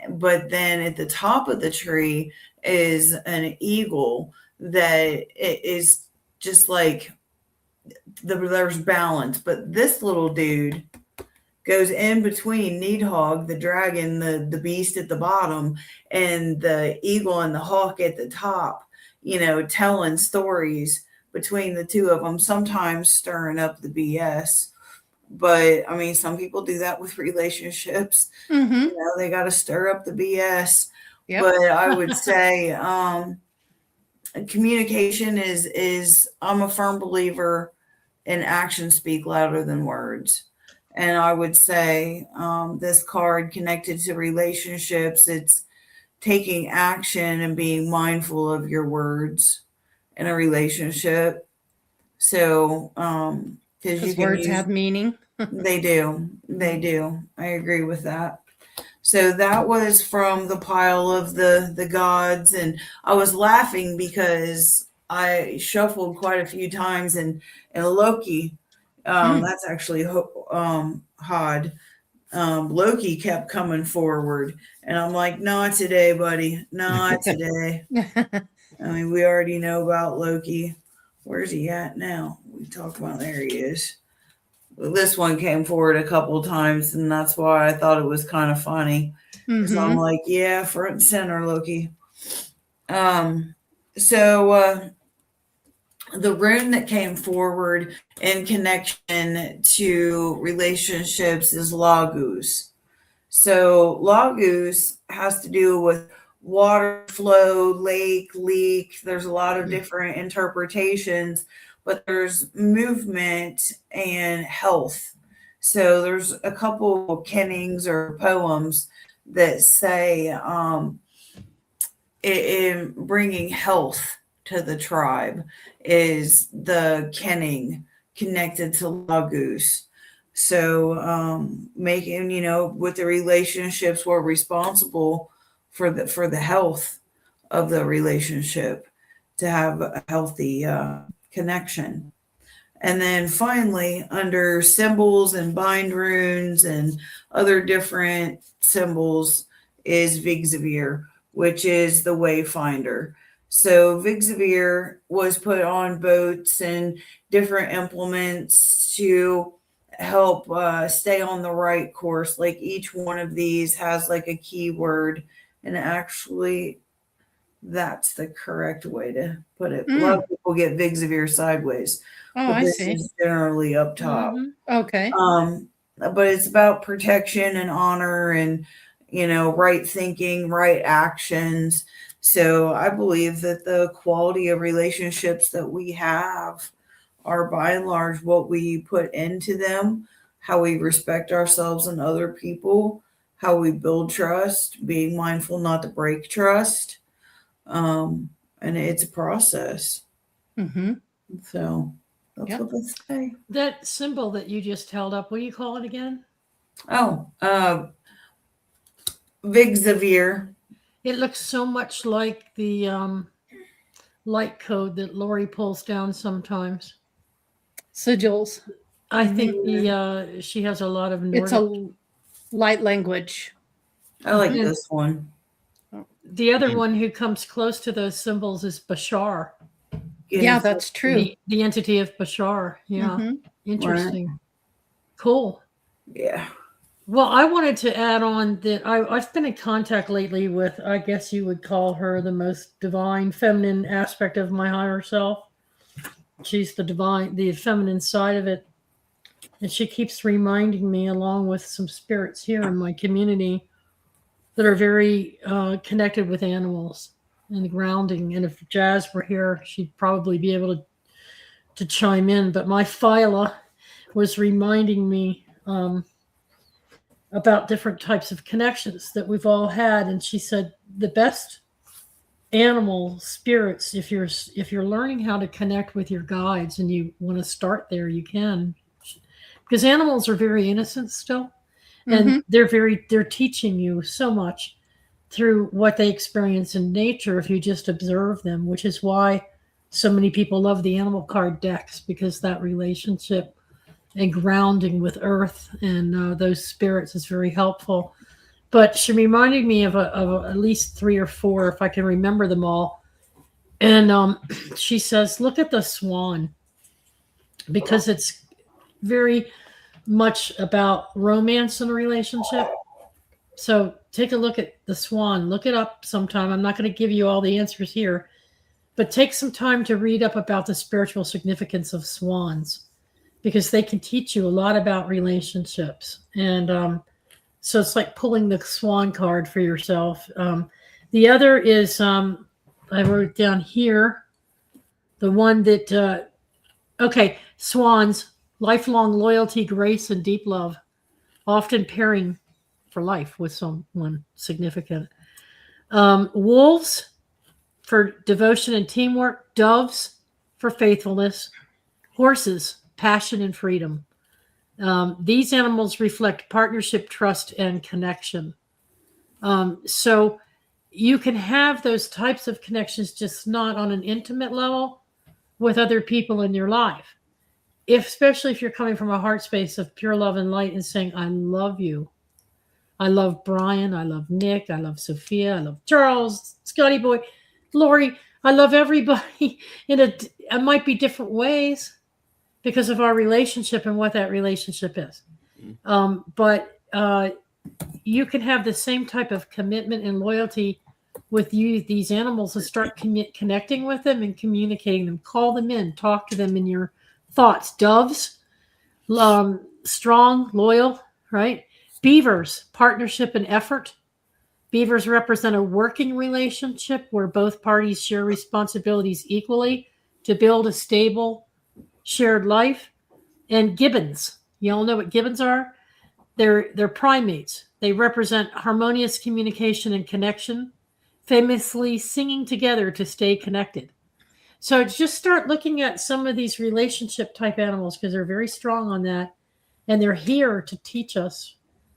But then at the top of the tree is an eagle that is just like there's balance. But this little dude goes in between Nidhogg, the dragon, the beast at the bottom, and the eagle and the hawk at the top, you know, telling stories between the two of them, sometimes stirring up the BS. But I mean, some people do that with relationships. You know, they got to stir up the BS. Yep. But I would say communication is I'm a firm believer in actions speak louder than words. And I would say this card connected to relationships, it's taking action and being mindful of your words in a relationship. So, because words have meaning. They do. They do. I agree with that. So that was from the pile of the gods. And I was laughing because I shuffled quite a few times and Loki, that's actually Hod. Loki kept coming forward, and I'm like, not today, buddy. Not today. I mean, we already know about Loki. Where's he at now? We talk about, there he is. This one came forward a couple of times, and that's why I thought it was kind of funny. So I'm like, yeah, front and center, Loki. So the rune that came forward in connection to relationships is Lagus. So Lagus has to do with water flow, lake, leak. There's a lot of different interpretations, but there's movement and health. So there's a couple kennings or poems that say in bringing health to the tribe is the kenning connected to Lagus. So making, you know, with the relationships, we're responsible for the health of the relationship to have a healthy connection. And then finally, under symbols and bind runes and other different symbols is Vigzavir, which is the wayfinder. So Vigzavir was put on boats and different implements to help stay on the right course. Like each one of these has like a keyword, and actually that's the correct way to put it. A lot of people get Vigzavir sideways. Oh, but I this see. is generally up top. Okay. But it's about protection and honor and, you know, right thinking, right actions. So I believe that the quality of relationships that we have are by and large what we put into them, how we respect ourselves and other people, how we build trust, being mindful not to break trust. And it's a process. Mm-hmm. So that's Yep. what they say. That symbol that you just held up, what do you call it again? Oh, Vig Xavier. It looks so much like the light code that Lori pulls down sometimes. Sigils. I think she has a lot of Nordic. It's a light language. I like And this one. the other one who comes close to those symbols is Bashar, Yeah, that's true. the entity of Bashar. Yeah, Mhm. interesting. Cool. Yeah. Well, I wanted to add on that I've been in contact lately with, I guess you would call her the most divine feminine aspect of my higher self. She's the divine, the feminine side of it. And she keeps reminding me, along with some spirits here in my community, that are very connected with animals and grounding. And if Jazz were here, she'd probably be able to chime in. But my Phyla was reminding me about different types of connections that we've all had. And she said the best animal spirits, if you're learning how to connect with your guides and you want to start there, you can. Because animals are very innocent still. And they're teaching you so much through what they experience in nature if you just observe them, which is why so many people love the animal card decks, because that relationship and grounding with earth and those spirits is very helpful. But she reminded me of at least 3 or 4, if I can remember them all. And she says, look at the swan, because it's very much about romance in a relationship. So take a look at the swan. Look it up sometime. I'm not going to give you all the answers here, but take some time to read up about the spiritual significance of swans, because they can teach you a lot about relationships. And so it's like pulling the swan card for yourself. The other is, I wrote it down here, the one that, swans, lifelong loyalty, grace, and deep love, often pairing for life with someone significant. Wolves for devotion and teamwork, doves for faithfulness, horses, passion and freedom. These animals reflect partnership, trust, and connection. So you can have those types of connections, just not on an intimate level with other people in your life. Especially if you're coming from a heart space of pure love and light and saying, I love you. I love Brian. I love Nick. I love Sophia. I love Charles, Scotty Boy, Lori. I love everybody it might be different ways because of our relationship and what that relationship is. But you can have the same type of commitment and loyalty with these animals, and start connecting with them and communicating them. Call them in, talk to them in your thoughts. Doves, strong, loyal, right? Beavers, partnership and effort. Beavers represent a working relationship where both parties share responsibilities equally to build a stable, shared life. And gibbons, you all know what gibbons are? They're primates. They represent harmonious communication and connection, famously singing together to stay connected. So just start looking at some of these relationship type animals, because they're very strong on that. And they're here to teach us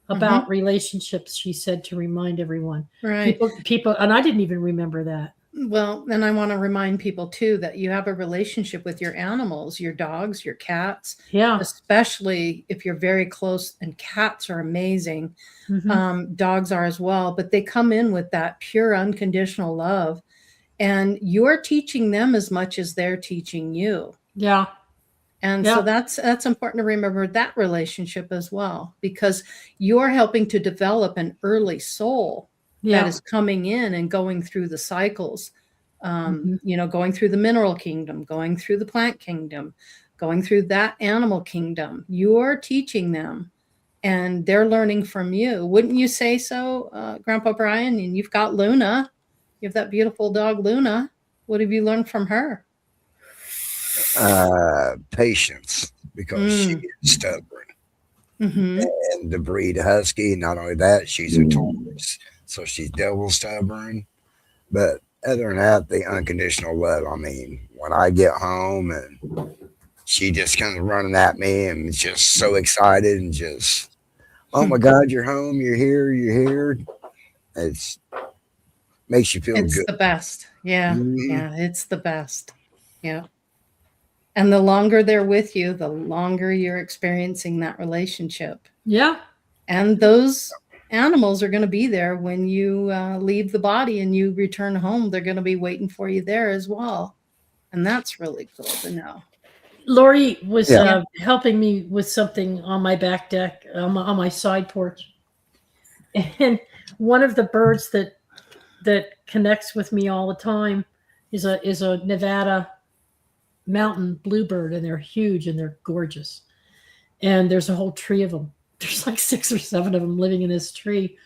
about relationships, she said, to remind everyone. Right. People, and I didn't even remember that. Well, and I want to remind people too that you have a relationship with your animals, your dogs, your cats. Yeah. Especially if you're very close, and cats are amazing. Dogs are as well, but they come in with that pure unconditional love, and you're teaching them as much as they're teaching you. Yeah. And so that's important to remember that relationship as well, because you're helping to develop an early soul that is coming in and going through the cycles, going through the mineral kingdom, going through the plant kingdom, going through that animal kingdom. You're teaching them and they're learning from you. Wouldn't you say so, Grandpa Brian? And you've got Luna. You have that beautiful dog, Luna. What have you learned from her? Patience, because she is stubborn. Mm-hmm. And the breed husky, not only that, she's a Taurus, so she's double stubborn. But other than that, the unconditional love. I mean, when I get home and she just comes running at me and just so excited and just, oh my God, you're home, you're here. It's makes you feel It's good. the best. Yeah. Mhm. Yeah. It's the best. Yeah. And the longer they're with you, the longer you're experiencing that relationship. Yeah. And those animals are going to be there when you leave the body and you return home. They're going to be waiting for you there as well. And that's really cool to know. Lori was Yeah. helping me with something on my back deck, on my side porch. And one of the birds that connects with me all the time is a Nevada mountain bluebird, and they're huge and they're gorgeous. And there's a whole tree of them. There's like 6 or 7 of them living in this tree.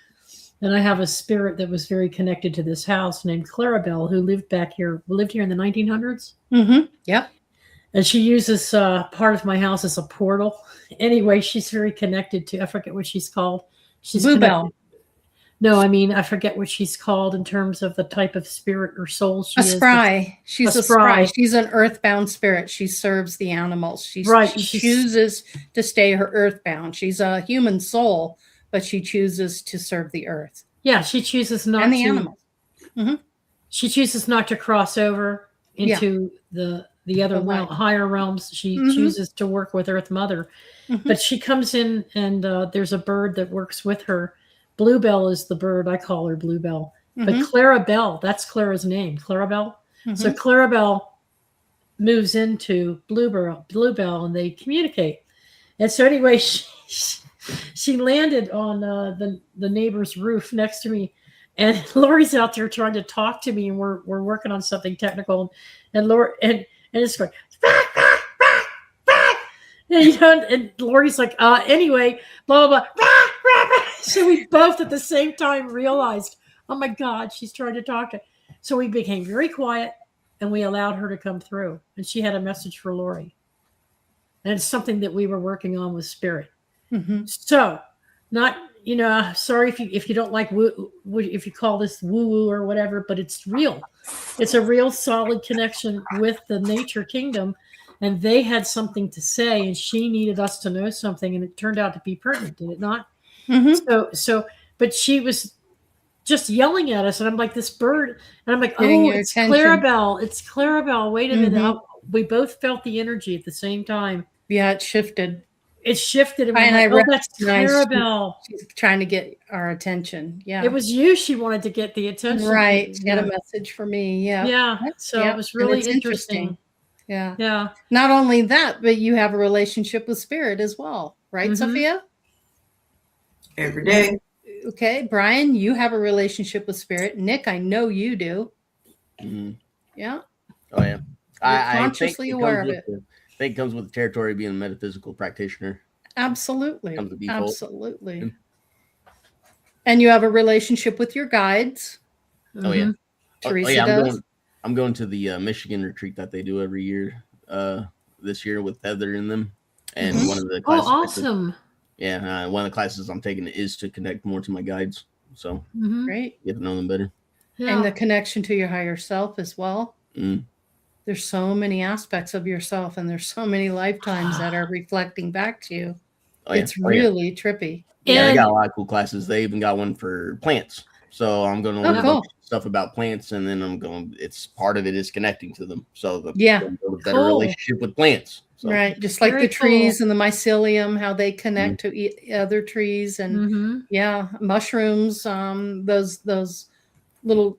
And I have a spirit that was very connected to this house named Clarabelle, who lived here in the 1900s. Mm-hmm. Yep. And she uses part of my house as a portal. Anyway, she's very connected to, I forget what she's called. She's Bluebell. connected. No, I mean, I forget what she's called in terms of the type of spirit or soul she A is. spry. She's a spry. spry. She's an earthbound spirit. She serves the animals. Right, She she's- chooses to stay her earthbound. She's a human soul, but she chooses to serve the earth Yeah, she chooses not and the to. animals. She chooses not to cross over into the other The light. higher realms. She Mhm. chooses to work with Earth Mother. Mhm. But she comes in, and there's a bird that works with her. Bluebell is the bird. I call her Bluebell. But Mhm. Clarabelle, that's Clara's name, Clarabelle. So Mhm. Clarabelle moves into Bluebell, and they communicate. And so anyway, she landed on the neighbor's roof next to me, and Lori's out there trying to talk to me, and we're working on something technical, and Lori and it's going, and Lori's like, anyway, blah blah blah. So we both at the same time realized, oh my God, she's trying to talk to. So we became very quiet, and we allowed her to come through, and she had a message for Lori, and it's something that we were working on with Spirit. Mhm. So, not sorry if you don't like if you call this woo woo or whatever, but it's real. It's a real solid connection with the nature kingdom, and they had something to say, and she needed us to know something, and it turned out to be pertinent, did it not? Mhm. But she was just yelling at us, and I'm like, this bird, and I'm like, Getting oh, your it's attention. Clarabelle. It's Clarabelle. Wait a minute. Mhm. We both felt the energy at the same time. Yeah, it shifted. It shifted, and And I'm I like, oh, that's recognized Clarabelle. she's trying to get our attention. Yeah. It was you she wanted to get the attention. right. Get Yeah. a message for me. Yeah. Yeah. So Yep. it was And really it's interesting. Yeah. Yeah. Not only that, but you have a relationship with spirit as well, right, Mhm. Sophia? Every day. Okay, Brian, you have a relationship with spirit. Nick, I know you do. Mhm. Yeah. Oh yeah, You're I think consciously it aware comes of with it. I think it comes with the territory of being a metaphysical practitioner. Absolutely. Comes to default. Absolutely. Mm. And you have a relationship with your guides. Oh yeah. Mhm. Teresa yeah. does. I'm going to the Michigan retreat that they do every year. This year with Heather in them, and Mhm. one of the Oh, classes. awesome. One of the classes I'm taking is to connect more to my guides, so Mhm. Great. get to know them better. Yeah. And the connection to your higher self as well. Mm. There's so many aspects of yourself, and there's so many lifetimes that are reflecting back to you. Oh yeah. It's really trippy. Yeah, they And- got a lot of cool classes. They even got one for plants. So I'm going to learn a cool. bunch of stuff about plants, and then it's part of it is connecting to them. So Yeah. build a better Cool. relationship with plants. So, Right. Just like Very the trees cool. and the mycelium, how they connect to other trees and Mhm. yeah, mushrooms, those little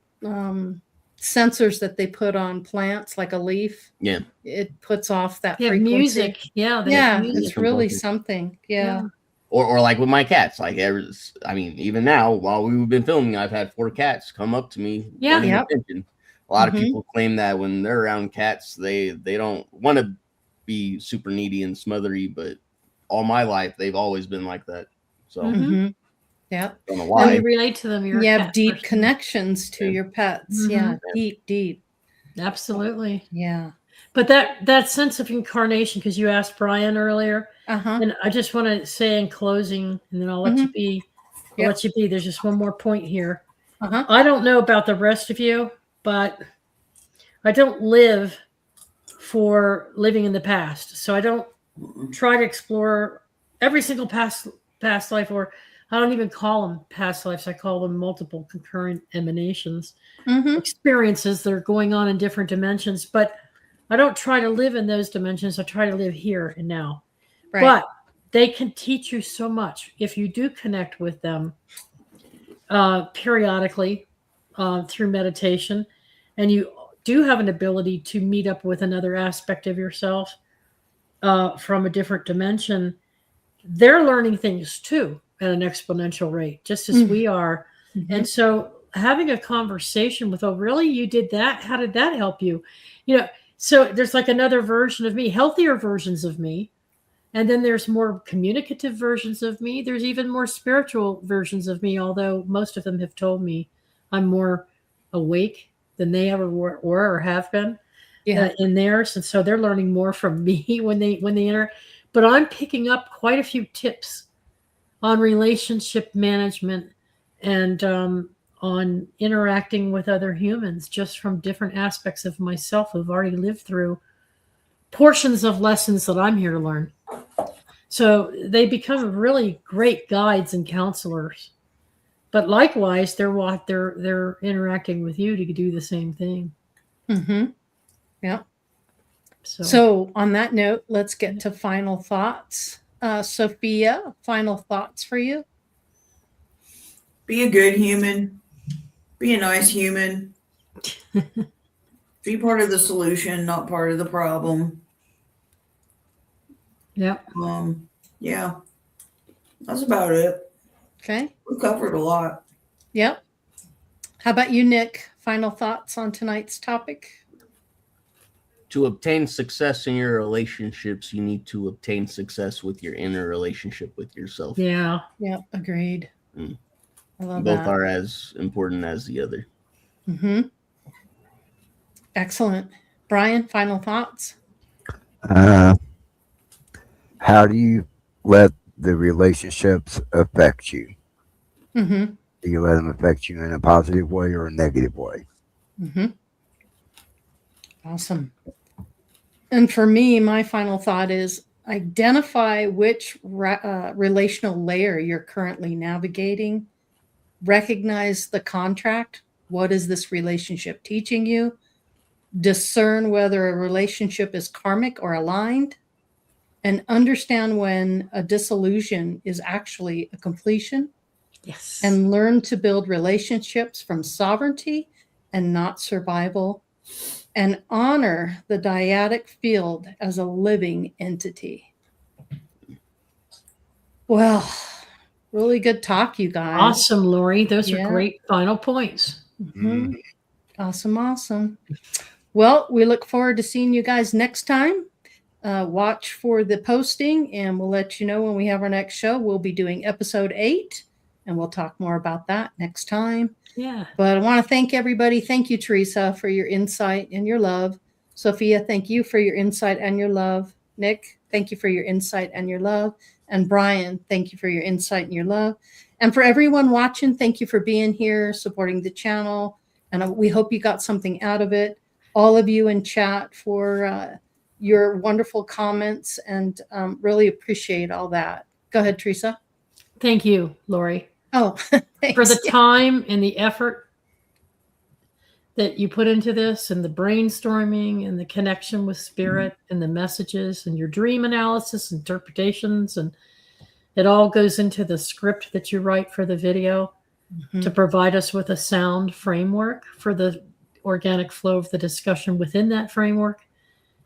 sensors that they put on plants like a leaf. Yeah. It puts off that They have frequency. music. Yeah. They have Yeah, music. it's really Something. something. Yeah. Or like with my cats, even now while we've been filming, I've had 4 cats come up to me Yeah. wanting Yep. attention. A lot of Mhm. people claim that when they're around cats, they don't want to be super needy and smothery, but all my life they've always been like that. So Mhm. Mhm. Yeah. Don't know When why. you relate to them, you're You a have cat deep person. connections to Yeah. your pets. Mhm. Yeah. Deep, deep. Absolutely. Yeah. But that sense of incarnation, because you asked Brian earlier, Uh-huh. and I just want to say in closing, and then I'll let you be. I'll Yep. let you be. There's just one more point here. Uh-huh. I don't know about the rest of you, but I don't live for living in the past. So I don't try to explore every single past life, or I don't even call them past lives. I call them multiple concurrent emanations, Mm-hmm. experiences that are going on in different dimensions. But I don't try to live in those dimensions. I try to live here and now. Right. But they can teach you so much if you do connect with them periodically through meditation, and you do have an ability to meet up with another aspect of yourself from a different dimension. They're learning things too at an exponential rate, just as we are. Mm-hmm. And so having a conversation with, oh, really? You did that? How did that help you? You know, so there's like another version of me, healthier versions of me. And then there's more communicative versions of me. There's even more spiritual versions of me, although most of them have told me I'm more awake than they ever were or have been Yeah. in theirs. And so they're learning more from me when they enter. But I'm picking up quite a few tips on relationship management and on interacting with other humans just from different aspects of myself who've already lived through portions of lessons that I'm here to learn. So they become really great guides and counselors. But likewise, they're interacting with you to do the same thing. Mm-hmm. Yeah. So, So on that note, let's get to final thoughts. Sophia, final thoughts for you? Be a good human. Be a nice human. Be part of the solution, not part of the problem. yeah. Yeah, that's about it. Okay. We covered a lot. Yep. How about you, Nick? Final thoughts on tonight's topic? To obtain success in your relationships, you need to obtain success with your inner relationship with yourself. Yeah. Yep. Agreed. Mm. I love Both that. are as important as the other. Mm-hmm. Excellent. Brian, final thoughts? How do you let the relationships affect you? Mm-hmm. Do you let them affect you in a positive way or a negative way? Mm-hmm. Awesome. And for me, my final thought is identify which relational layer you're currently navigating. Recognize the contract. What is this relationship teaching you? Discern whether a relationship is karmic or aligned. And understand when a dissolution is actually a completion. Yes. And learn to build relationships from sovereignty and not survival. And honor the dyadic field as a living entity. Well, really good talk, you guys. Awesome, Lori. Those are Yeah. great final points. Mhm. Awesome, awesome. Well, we look forward to seeing you guys next time. Watch for the posting, and we'll let you know when we have our next show. We'll be doing episode 8, and we'll talk more about that next time. Yeah. But I want to thank everybody. Thank you, Teresa, for your insight and your love. Sophia, thank you for your insight and your love. Nick, thank you for your insight and your love. And Brian, thank you for your insight and your love. And for everyone watching, thank you for being here, supporting the channel. And we hope you got something out of it. All of you in chat for your wonderful comments, and really appreciate all that. Go ahead, Teresa. Thank you, Lori. Oh, thanks. For the time and the effort that you put into this, and the brainstorming and the connection with spirit and the messages and your dream analysis, interpretations, and it all goes into the script that you write for the video to provide us with a sound framework for the organic flow of the discussion within that framework.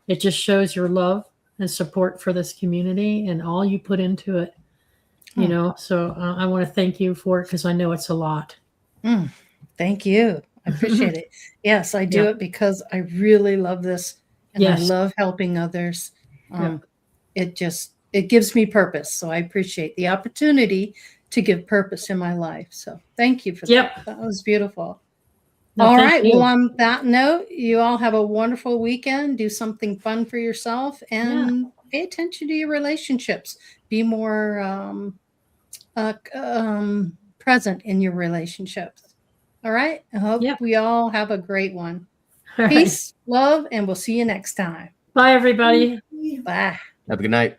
It just shows your love and support for this community and all you put into it, you know. So I want to thank you for it, because I know it's a lot. Thank you. I appreciate it. Yes, I do it because I really love this, and I love helping others. It gives me purpose. So I appreciate the opportunity to give purpose in my life. So thank you for Yep. that. That was beautiful. No, All thank right. you. Well, on that note, you all have a wonderful weekend. Do something fun for yourself and pay attention to your relationships. Be more present in your relationships. All right. I hope Yep. we all have a great one. All right. Peace, love, and we'll see you next time. Bye, everybody. Bye. Have a good night.